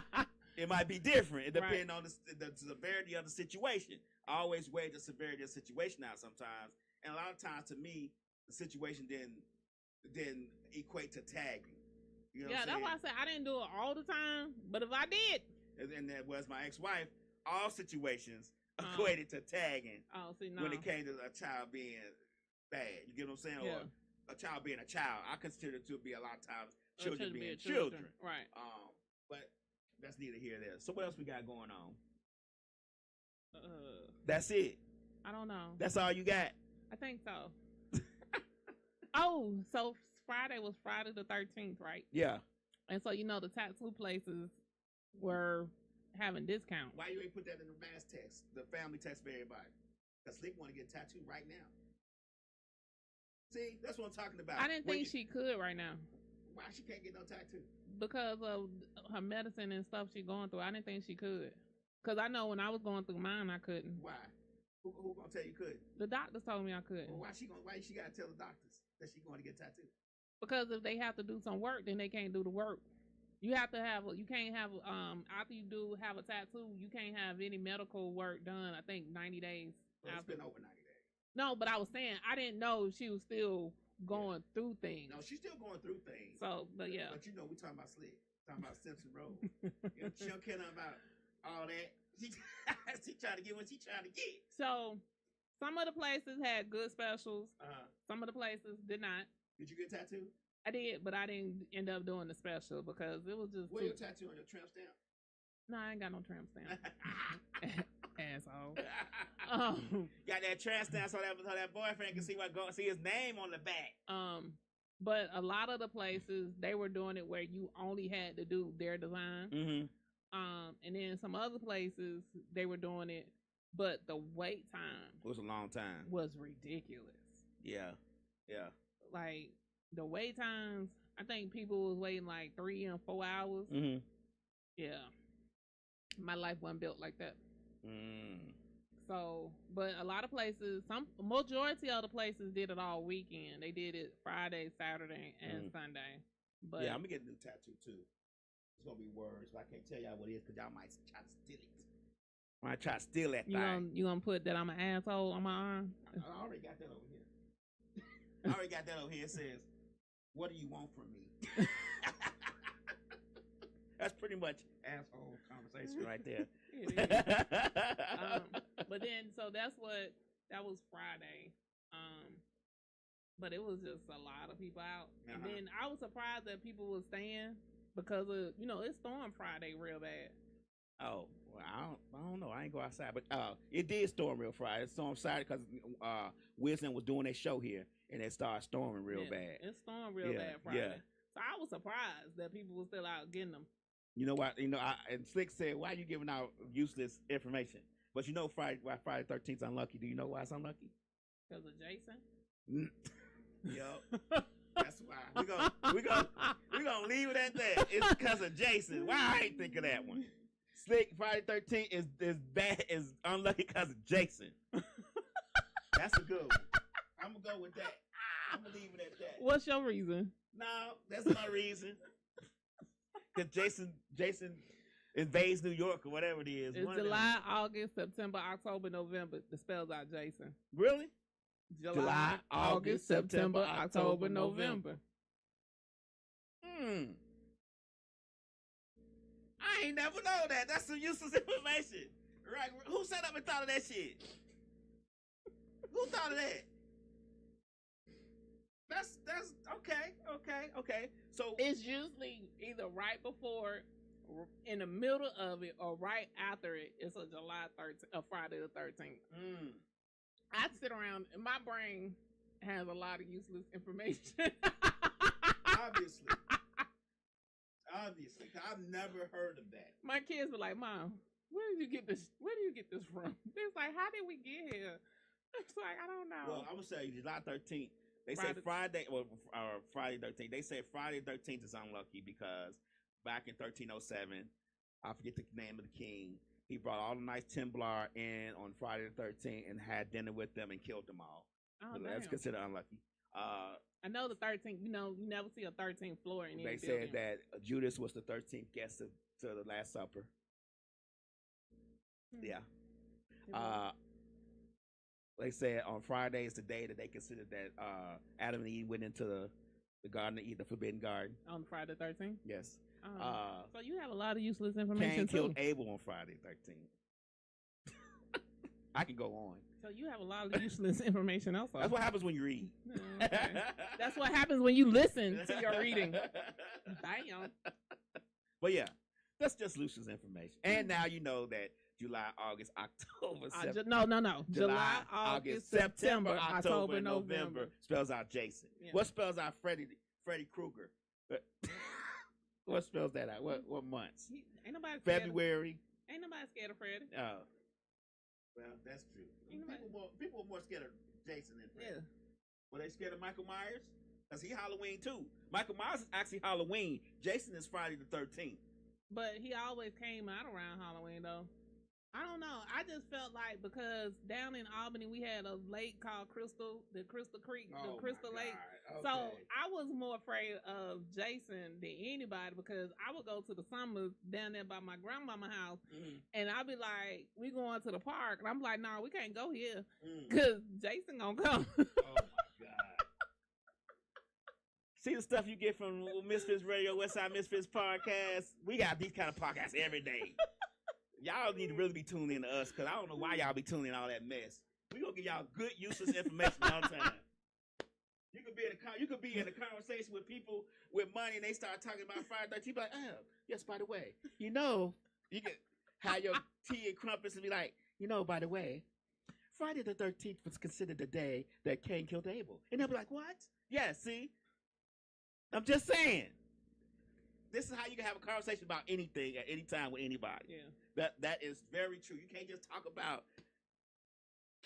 it might be different. It depends on the severity of the situation. I always weigh the severity of the situation out sometimes, and a lot of times to me, the situation didn't equate to tagging. That's why I said I didn't do it all the time, but if I did, and that was my ex-wife, all situations equated to tagging. When it came to a child being bad, you get what I'm saying, or a child being a child, I consider it to be a lot of times children being children. Right. But that's neither here nor there. So what else we got going on? That's it. I don't know. That's all you got? I think so. Oh, so Friday was Friday the 13th, right? Yeah. And so the tattoo places were having discounts. Why you ain't put that in the mass text, the family text for everybody? Because Slick want to get a tattoo right now. See, that's what I'm talking about. I didn't think she could right now. Why she can't get no tattoo? Because of her medicine and stuff she's going through. I didn't think she could. Because I know when I was going through mine, I couldn't. Why? Who gonna tell you could? The doctors told me I couldn't. Well, why she gotta tell the doctors that she going to get a tattoo? Because if they have to do some work, then they can't do the work. You can't have after you have a tattoo, you can't have any medical work done. I think 90 days. Well, it's been over 90 days. No, but I was saying I didn't know she was still going through things. No, she's still going through things. So, but yeah. But we talking about Slick, talking about Simpson Road. She don't care nothing about all that. She trying to get what she trying to get. So, some of the places had good specials. Some of the places did not. Did you get a tattoo? I did, but I didn't end up doing the special because it was just. Where's your tattoo on your tramp stamp? No, I ain't got no tramp stamp. Asshole. Got that tramp stamp so that boyfriend can see his name on the back. But a lot of the places they were doing it where you only had to do their design. Mm-hmm. And then some other places they were doing it, but the wait time was a long time. Was ridiculous. Yeah. Like the wait times, I think people was waiting like 3 and 4 hours. Mm-hmm. Yeah. My life wasn't built like that. So, but a lot of places, majority of the places did it all weekend. They did it Friday, Saturday, and Sunday. But yeah, I'm gonna get a new tattoo too. It's gonna be words, but I can't tell y'all what it is because y'all might try to steal it. I might try to steal that thing. You gonna put that I'm an asshole on my arm? I already got that over here. It says, "What do you want from me?" That's pretty much asshole conversation right there. It is. But then, so that was Friday. But it was just a lot of people out. And then I was surprised that people were staying because of, it stormed Friday real bad. Oh, well, I don't know. I ain't go outside, but it did storm real Friday. It stormed Saturday because Wisdom was doing their show here, and it started storming real bad. It stormed real bad Friday. Yeah. So I was surprised that people were still out getting them. You know what? And Slick said, "Why are you giving out useless information?" But Friday 13th is unlucky. Do you know why it's unlucky? Because of Jason. Yo, that's why we gonna leave it at that. It's because of Jason. Why I ain't think of that one? Slick Friday 13th is unlucky because of Jason. That's a good one. I'm gonna go with that. I'm gonna leave it at that. What's your reason? No, that's my reason. Because Jason invades New York or whatever it is. It's July, August, September, October, November. That spells out Jason. Really? July, August, September, October, November. I ain't never know that. That's some useless information. Right? Who sat up and thought of that shit? Who thought of that? That's okay. So it's usually either right before, in the middle of it, or right after it. It's a July 13th, a Friday the 13th. I sit around, and my brain has a lot of useless information. Obviously, I've never heard of that. My kids were like, "Mom, where did you get this? Where do you get this from?" It's like, "How did we get here?" It's like, I don't know. Well, I'm gonna say July 13th. They say Friday, Friday 13th. They say Friday 13th is unlucky because back in 1307, I forget the name of the king. He brought all the Knights Templar in on Friday the 13th and had dinner with them and killed them all. Oh, that's considered unlucky. I know the 13th. You never see a 13th floor in any building. They said that Judas was the 13th guest to the Last Supper. Yeah. They said on Friday is the day that they considered that Adam and Eve went into the Garden of Eden, the Forbidden Garden. On Friday the 13th? Yes. So you have a lot of useless information. Cain killed Abel on Friday the 13th. I can go on. So you have a lot of useless information also. That's what happens when you read. Okay. That's what happens when you listen to your reading. Damn. But yeah, that's just useless information. And now you know that July, August, October, September. No. July, August, September, October, November. Spells out Jason. Yeah. What spells out Freddy Krueger? What spells that out? What months? Ain't nobody February. Ain't nobody scared of Freddy. Oh. Well, that's true. People are more scared of Jason than Freddy. Yeah. Were they scared of Michael Myers? Because he Halloween too. Michael Myers is actually Halloween. Jason is Friday the 13th. But he always came out around Halloween though. I don't know. I just felt like because down in Albany we had a lake called the Crystal Creek, the Crystal Lake. Okay. So I was more afraid of Jason than anybody because I would go to the summers down there by my grandmama's house, and I'd be like, "We going to the park," and I'm like, "No, we can't go here because Jason gonna come." Oh my God! See the stuff you get from MisFits Radio, WestSide MisFits podcast. We got these kind of podcasts every day. Y'all need to really be tuned in to us because I don't know why y'all be tuning in all that mess. We gonna give y'all good, useless information all the time. You could be in a conversation with people with money and they start talking about Friday 13th. You be like, oh, yes, by the way, you can have your tea and crumpets and be like, by the way, Friday the 13th was considered the day that Cain killed Abel. And they'll be like, what? Yeah, see? I'm just saying. This is how you can have a conversation about anything at any time with anybody. Yeah. That is very true. You can't just talk about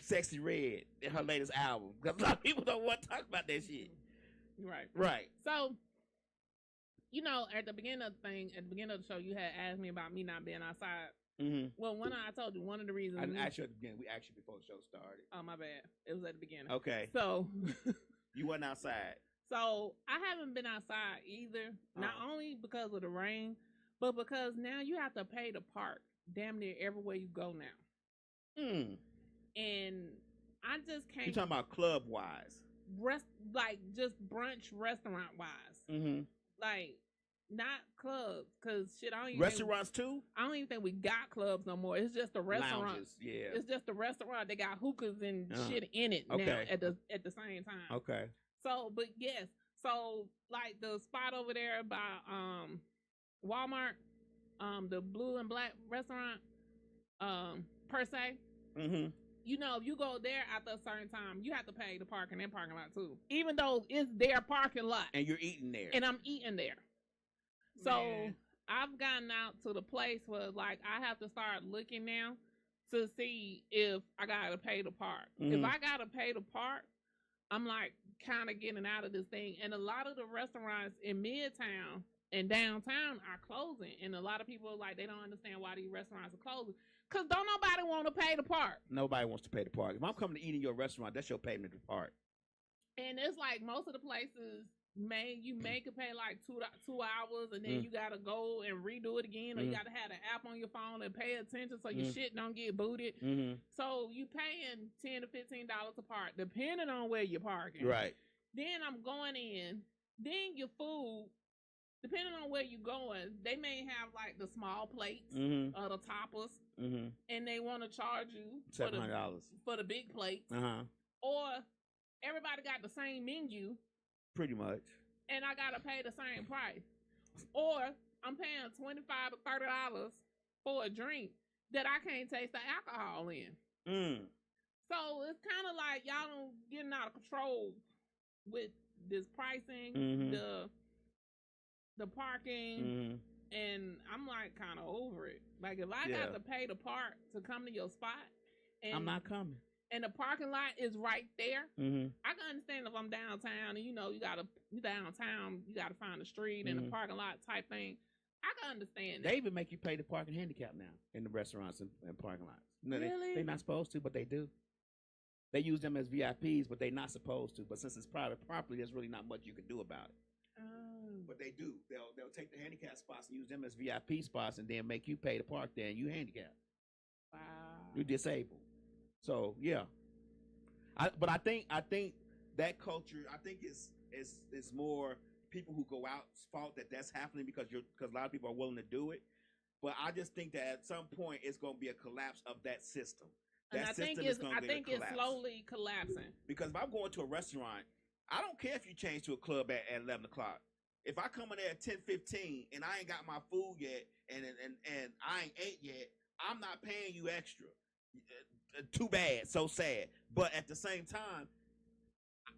Sexy Red in her latest album because a lot of people don't want to talk about that shit. Right. So, at the beginning of the show, you had asked me about me not being outside. Mm-hmm. Well, I told you one of the reasons. I didn't ask you at the beginning. We asked you before the show started. Oh, my bad. It was at the beginning. Okay. So you wasn't outside. So I haven't been outside either, not only because of the rain, but because now you have to pay to park damn near everywhere you go now. And I just can't. You talking about club wise? Just brunch restaurant wise. Like not clubs, cause shit. I don't even restaurants too. I don't even think we got clubs no more. It's just a restaurant. Lounges, yeah. It's just a restaurant. They got hookahs and shit in it now at the same time. Okay. So, but yes, so like the spot over there by Walmart, the blue and black restaurant, per se. If you go there after a certain time, you have to pay to park in their parking lot too, even though it's their parking lot. And you're eating there. And I'm eating there. So I've gotten out to the place where like I have to start looking now to see if I gotta pay to park. If I gotta pay to park, I'm like kind of getting out of this thing. And a lot of the restaurants in Midtown and downtown are closing. And a lot of people like they don't understand why these restaurants are closing. Because don't nobody want to pay to park. Nobody wants to pay to park. If I'm coming to eat in your restaurant, that's your payment to park. And it's like most of the places you could pay like 2 hours, and then you gotta go and redo it again, or you gotta have the app on your phone and pay attention so your shit don't get booted. So you paying $10 to $15 a park, depending on where you're parking. Right. Then I'm going in. Then your food, depending on where you're going, they may have like the small plates or the toppers, and they want to charge you $700 for the big plates. Or everybody got the same menu. Pretty much. And I gotta pay the same price. Or I'm paying $25 or $30 for a drink that I can't taste the alcohol in. So it's kind of like y'all getting out of control with this pricing, the parking, and I'm like kind of over it. Like if I got to pay the park to come to your spot, and I'm not coming. And the parking lot is right there. I can understand if I'm downtown and you downtown, you gotta find the street and the parking lot type thing. I can understand that. They even make you pay the parking handicap now in the restaurants and parking lots. No, really? They're not supposed to, but they do. They use them as VIPs, but they're not supposed to. But since it's private property, there's really not much you can do about it. But they do. They'll take the handicap spots and use them as VIP spots, and then make you pay to park there, and you handicap. Wow. You're disabled. So yeah, but I think that culture, I think it's more people who go out's fault that's happening because a lot of people are willing to do it. But I just think that at some point it's going to be a collapse of that system. And I think it's slowly collapsing. Because if I'm going to a restaurant, I don't care if you change to a club at 11 o'clock. If I come in there at 10:15 and I ain't got my food yet and I ain't ate yet, I'm not paying you extra. Too bad, so sad. But at the same time,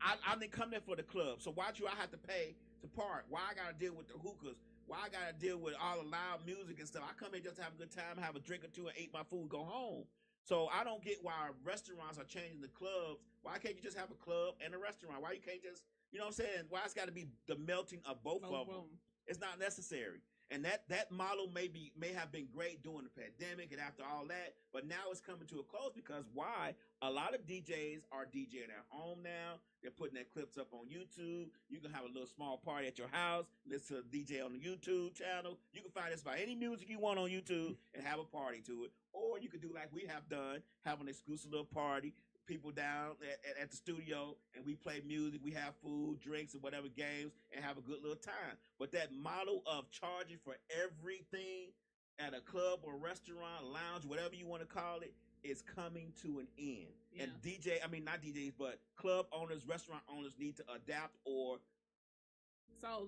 I didn't come there for the club. So why do I have to pay to park? Why I gotta deal with the hookahs? Why I gotta deal with all the loud music and stuff? I come here just to have a good time, have a drink or two, and eat my food, go home. So I don't get why restaurants are changing the clubs. Why can't you just have a club and a restaurant? Why you can't just, you know what I'm saying? Why it's got to be the melting of both of them? It's not necessary. And that model may have been great during the pandemic and after all that, but now it's coming to a close because why? A lot of DJs are DJing at home now. They're putting their clips up on YouTube. You can have a little small party at your house, listen to a DJ on the YouTube channel. You can find just about any music you want on YouTube and have a party to it. Or you could do like we have done, have an exclusive little party. People down at the studio and we play music, we have food, drinks, and whatever games, and have a good little time. But that model of charging for everything at a club or restaurant, lounge, whatever you want to call it, is coming to an end. Yeah. And not DJs, but club owners, restaurant owners need to adapt or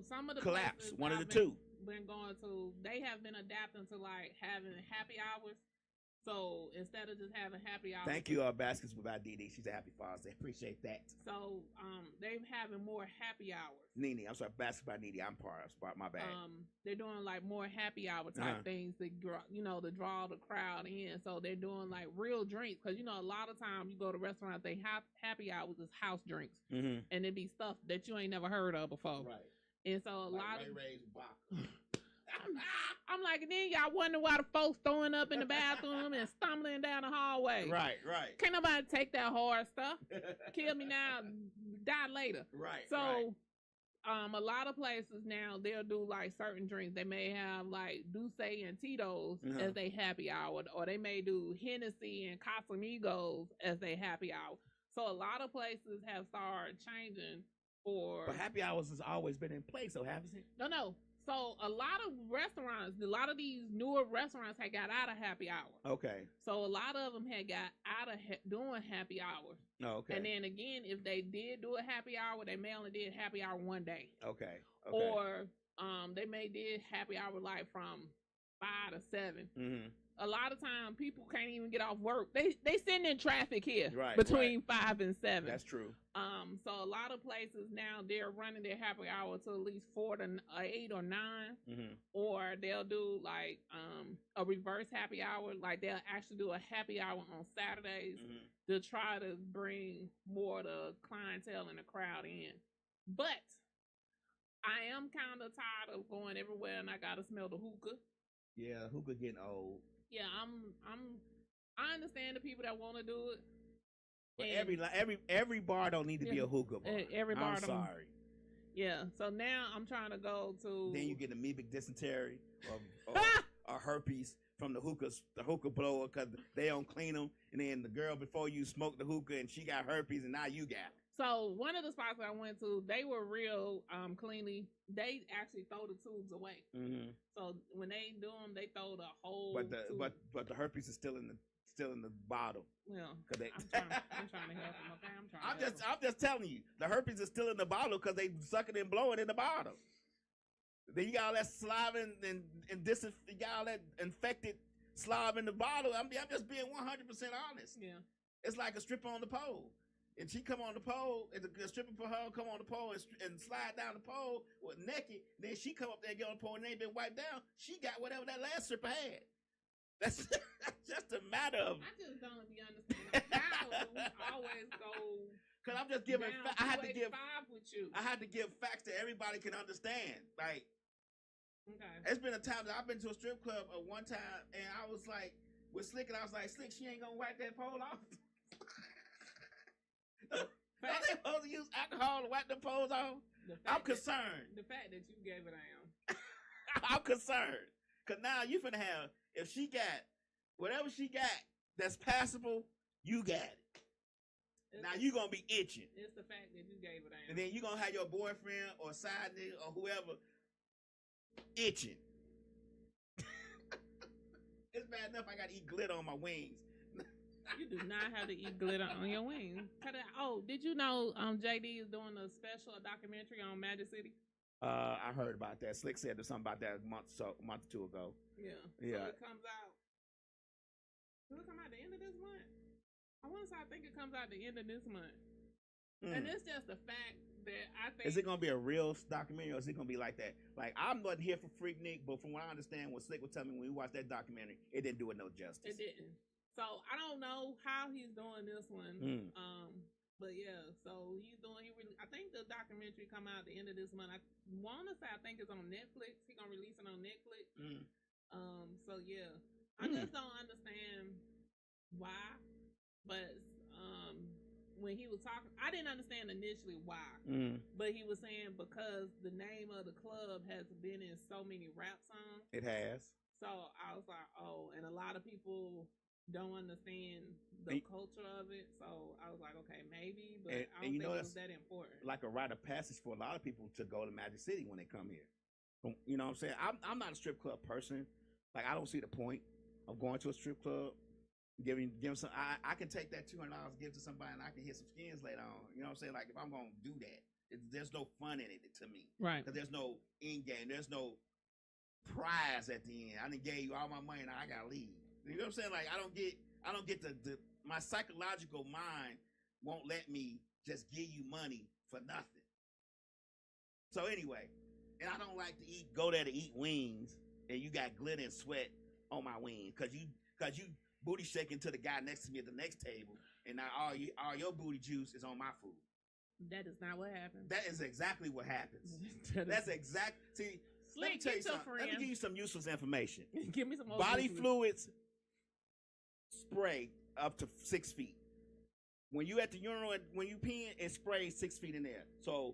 some of the collapse. One of the two. Been going to, they have been adapting to like having happy hours. So instead of just having happy hours. Thank you, Baskets with DD. She's a happy father. I appreciate that. So they're having more happy hours. Nene, I'm sorry, Baskets by Nene. I'm my bad. They're doing like more happy hour type things to to draw the crowd in. So they're doing like real drinks because a lot of times you go to restaurants, they have happy hours is house drinks, and it be stuff that you ain't never heard of before. Right. And so a lot of I'm like, and then y'all wonder why the folks throwing up in the bathroom and stumbling down the hallway. Right. Can't nobody take that hard stuff. Kill me now, die later. Right. So, a lot of places now they'll do like certain drinks. They may have like Douce and Tito's as they happy hour, or they may do Hennessy and Casamigos as they happy hour. So a lot of places have started changing for. But happy hours has always been in place, so hasn't it? No. So a lot of restaurants, a lot of these newer restaurants had got out of happy hour. Okay. So a lot of them had got out of doing happy hours. Oh, okay. And then again, if they did do a happy hour, they may only did happy hour one day. Okay. Or they may did happy hour like from 5 to 7. Mm-hmm. A lot of time people can't even get off work. They sitting in traffic here between 5 and 7. That's true. So a lot of places now they're running their happy hour to at least 4 to 8 or 9, or they'll do like a reverse happy hour. Like they'll actually do a happy hour on Saturdays to try to bring more of the clientele and the crowd in. But I am kind of tired of going everywhere and I gotta smell the hookah. Yeah, hookah getting old. Yeah, I understand the people that want to do it. But every bar don't need to be a hookah bar. Every bar I'm sorry. Yeah. So now I'm trying to go to. Then you get amoebic dysentery or herpes from the hookah blower because they don't clean them. And then the girl before you smoked the hookah and she got herpes and now you got it. So one of the spots I went to, they were real cleanly. They actually throw the tubes away. Mm-hmm. So when they do them, they throw the whole. But the herpes is still in the bottle. Well, They, I'm trying to help them. Okay, I'm just telling you, the herpes is still in the bottle because they suck it and blow it in the bottle. Then you got all that saliva and you got all that infected saliva in the bottle. I'm just being 100% honest. Yeah. It's like a stripper on the pole. And she come on the pole, and the stripper for her come on the pole and slide down the pole with naked. Then she come up there and get on the pole and they ain't been wiped down. She got whatever that last stripper had. That's just a matter of. I just don't be understanding how we always go. Cause I'm just giving. I had to give five with you. I had to give facts that everybody can understand. Like, okay, it's been a time that I've been to a strip club at one time, and I was like, with Slick, and I was like, Slick, she ain't gonna wipe that pole off. Are they supposed to use alcohol to wipe the poles off? I'm concerned. The fact that you gave it down. I'm concerned. Because now you finna have, if she got whatever she got that's passable, you got it. Now you going to be itching. It's the fact that you gave it down. And then you going to have your boyfriend or side nigga or whoever itching. It's bad enough I got to eat glitter on my wings. You do not have to eat glitter on your wings. Oh, did you know JD is doing a special documentary on Magic City? I heard about that. Slick said there's something about that a month or two ago. Yeah. Yeah. So it comes out. Does it come out the end of this month? I think it comes out the end of this month. And it's just the fact that I think. Is it going to be a real documentary or is it going to be like that? Like, I'm not here for Freak Nick, but from what I understand, what Slick was telling me when we watched that documentary, it didn't do it no justice. It didn't. So I don't know how he's doing this one. But yeah, so he's doing. I think the documentary come out at the end of this month. I want to say I think it's on Netflix. He's gonna release it on Netflix. So yeah, I just don't understand why. But when he was talking, I didn't understand initially why. But he was saying because the name of the club has been in so many rap songs. It has. So I was like, oh, and a lot of people don't understand the culture of it, so I was like, okay, maybe, but I don't think it was that important. Like a rite of passage for a lot of people to go to Magic City when they come here. You know what I'm saying? I'm not a strip club person. Like, I don't see the point of going to a strip club, giving some. I can take that $200, give to somebody, and I can hit some skins later on. You know what I'm saying? Like, if I'm gonna do that, there's no fun in it to me, right? Because there's no end game. There's no prize at the end. I done gave you all my money, now I gotta leave. You know what I'm saying? Like, I don't get my psychological mind won't let me just give you money for nothing. So anyway, and I don't like to go there to eat wings and you got glitter and sweat on my wings because you booty shaking to the guy next to me at the next table, and now all your booty juice is on my food. That is not what happens. That is exactly what happens. See. Slick, let me give you some useless information. Give me some more body fluids spray up to 6 feet. When you at the urinal, when you peeing, it sprays 6 feet in there. So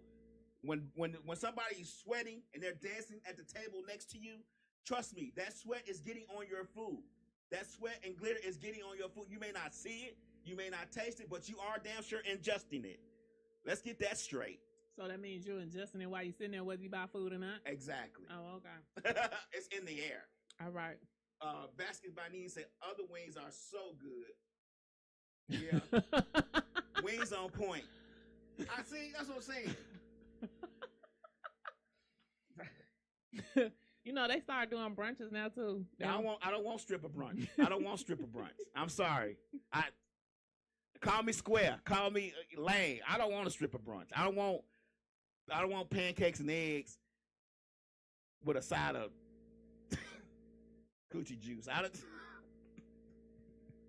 when somebody's sweating and they're dancing at the table next to you, trust me, that sweat is getting on your food. That sweat and glitter is getting on your food. You may not see it, you may not taste it, but you are damn sure ingesting it. Let's get that straight. So that means you're ingesting it while you're sitting there, whether you buy food or not? Exactly. Oh, okay. It's in the air. All right. Basket by Nene said, other wings are so good. Yeah. Wings on point. I see, that's what I'm saying. You know, they start doing brunches now too. I don't want stripper brunch. I don't want stripper brunch. I'm sorry. Call me square. Call me lame. I don't want a stripper brunch. I don't want pancakes and eggs with a side of coochie juice.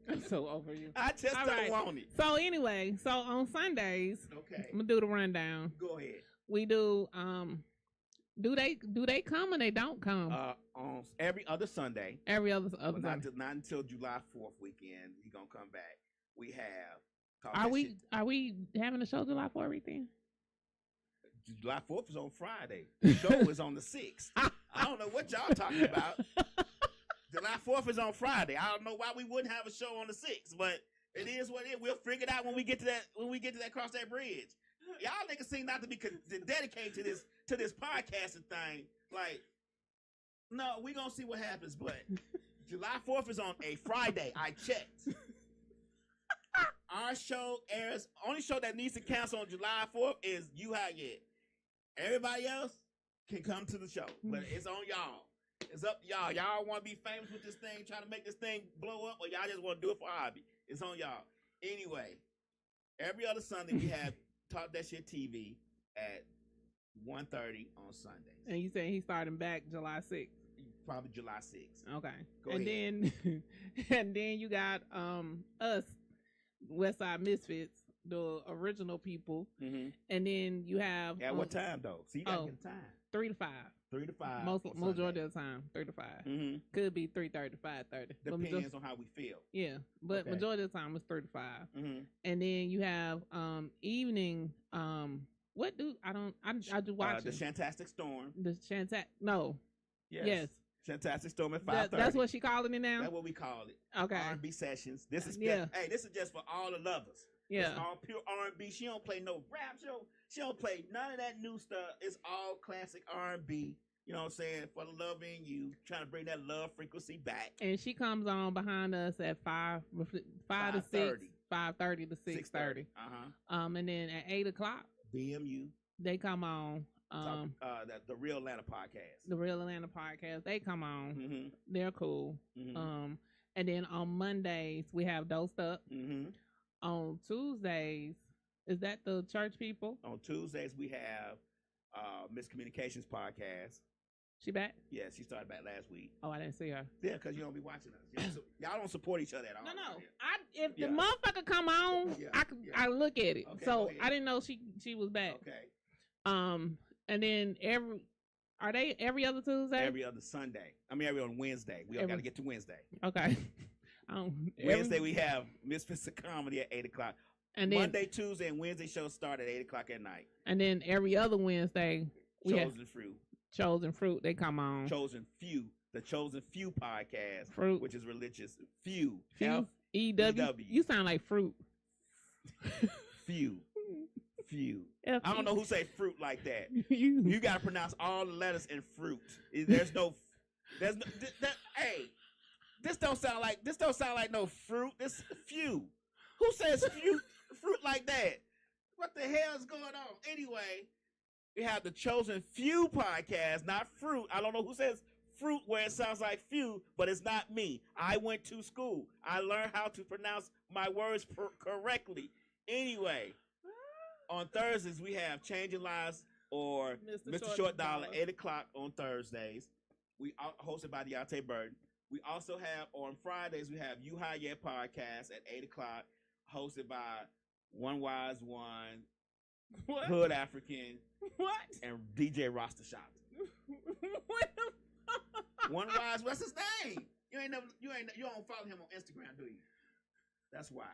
I'm so over you. I just don't want it. So anyway, on Sundays, okay, I'm gonna do the rundown. Go ahead. We do. Do they come or they don't come? On every other Sunday. Every other Sunday. Not until July 4th weekend. He gonna come back. We have. Are we having a show July 4th weekend? July 4th is on Friday. The show is on the 6th. I don't know what y'all talking about. July 4th is on Friday. I don't know why we wouldn't have a show on the 6th, but it is what it is. We'll figure it out when we get to that. When we get to that, cross that bridge. Y'all niggas seem not to be dedicated to this podcasting thing. Like, no, we gonna see what happens. But July 4th is on a Friday. I checked. Our show airs. Only show that needs to cancel on July 4th is You Hot Yet. Everybody else can come to the show, but it's on y'all. It's up to y'all. Y'all want to be famous with this thing, trying to make this thing blow up, or y'all just want to do it for a hobby? It's on y'all. Anyway, every other Sunday we have Talk That Shit TV at 1:30 on Sundays. And you saying he's starting back July 6th? Probably July 6th. Okay. Go and ahead. then you got us, WestSide MisFits, the original people, and then you have at what time though? So you gotta get the time. 3 to 5. 3 to 5. Majority of the time, 3 to 5. Could be 3:30 to 5:30. Depends on how we feel. Yeah, but majority of the time it's 3 to 5. And then you have evening. What do I do watch the Shantastic Storm. The no. Yes. Shantastic Storm at 5:30. That's what she calling it now. That's what we call it. Okay. R&B sessions. This is this is just for all the lovers. Yeah. It's all pure R&B. She don't play no rap. She don't play none of that new stuff. It's all classic R&B. You know what I'm saying? For the love in you, trying to bring that love frequency back. And she comes on behind us at 5 to 6, 5:30 to 6:30. And then at 8:00, BMU. They come on. The Real Atlanta Podcast. The Real Atlanta Podcast. They come on. They're cool. And then on Mondays we have Dosed Up. On Tuesdays, is that the church people? On Tuesdays we have Miscommunications Podcast. She back? Yeah, she started back last week. Oh, I didn't see her. Yeah, because you don't be watching us. Y'all don't support each other at all. No. If the motherfucker come on, I look at it. Okay, so I didn't know she was back. Okay. And then are they every other Tuesday? Every other Sunday. I mean every other Wednesday. We all got to get to Wednesday. Okay. Wednesday we have Misfits of Comedy at 8:00. And then Monday, Tuesday, and Wednesday shows start at 8:00 at night. And then every other Wednesday we Chosen Fruit. Chosen Fruit, they come on. Chosen Few, the Chosen Few podcast, Fruit, which is religious. Few. F-E-W. You sound like fruit. Few. F-E- I don't know who say fruit like that. You got to pronounce all the letters in fruit. There's no. Hey, this don't sound like no fruit. This few. Who says fruit like that? What the hell is going on? Anyway, we have the Chosen Few podcast, not fruit. I don't know who says fruit where it sounds like few, but it's not me. I went to school. I learned how to pronounce my words correctly. Anyway, on Thursdays we have Changing Lives or Mr. Short Dollar, 8:00 on Thursdays. We are hosted by Deontay Burton. We also have on Fridays we have You High Yet podcast at 8:00, hosted by One Wise One, Hood African, and DJ Rasta Shop. What the fuck? One Wise, what's his name? You don't follow him on Instagram, do you? That's why.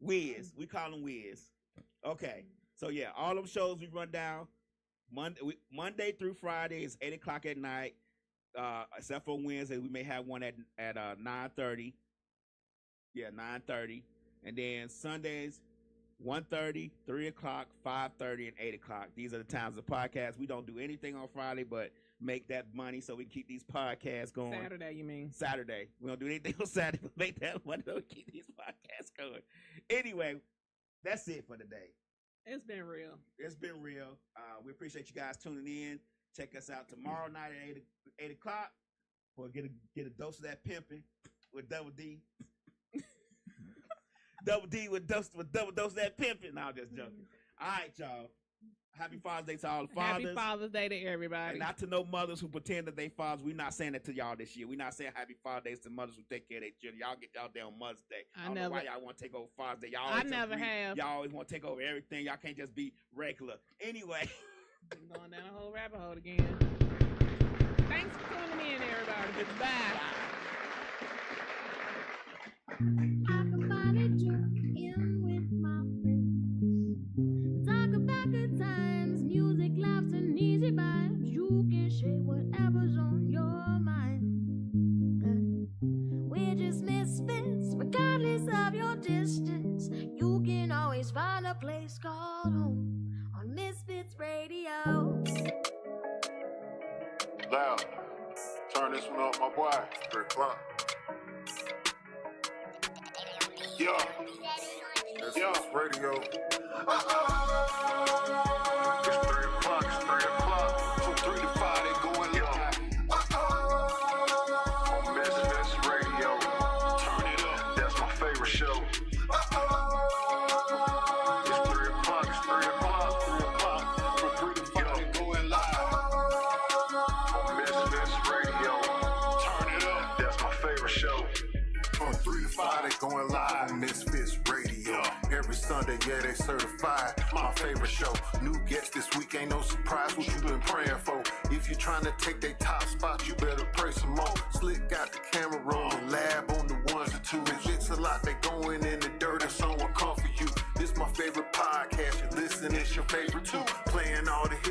Wiz, we call him Wiz. Okay, so yeah, all them shows we run down Monday through Friday is 8:00 at night. Except for Wednesday, we may have one at 9:30. Yeah, 9:30, and then Sundays 1:30, 3:00, 5:30, and 8:00. These are the times of podcasts. We don't do anything on Friday, but make that money so we keep these podcasts going. Saturday, you mean? Saturday. We don't do anything on Saturday, but make that money so we keep these podcasts going. Anyway, that's it for today. It's been real. It's been real. We appreciate you guys tuning in. Check us out tomorrow night at 8:00. We'll get a dose of that pimping with Double D. Double D with double dose of that pimping. No, I'm just joking. All right, y'all. Happy Father's Day to all the fathers. Happy Father's Day to everybody. And not to no mothers who pretend that they fathers. We're not saying that to y'all this year. We're not saying Happy Father's Day to mothers who take care of their children. Y'all get y'all day on Mother's Day. I don't know why y'all want to take over Father's Day. I never have. Y'all always want to take over everything. Y'all can't just be regular. Anyway. Going down a whole rabbit hole again. Thanks for tuning in, everybody. Goodbye. I combined you in with my friends. Talk about good times, music this one up, my boy. 3 o'clock. Yeah. That's radio. It's 3 o'clock, it's 3 o'clock. From 3 to 5, they going live. On MisFits Radio. Turn it up, that's my favorite show. It's 3 o'clock, it's 3 o'clock, 3 o'clock. From 3 to 5, they going live. On MisFits Radio. Turn it up, that's my favorite show. From 3 to 5, they going live. MisFits Radio. Every Sunday, yeah, they certified. My favorite show. New guests this week, ain't no surprise what you been praying for. If you trying to take their top spot, you better pray some more. Slick got the camera rolling, lab on the ones and twos. It's a lot, they going in the dirt and someone come for you. This my favorite podcast, you listen, it's your favorite too. Playing all the hits.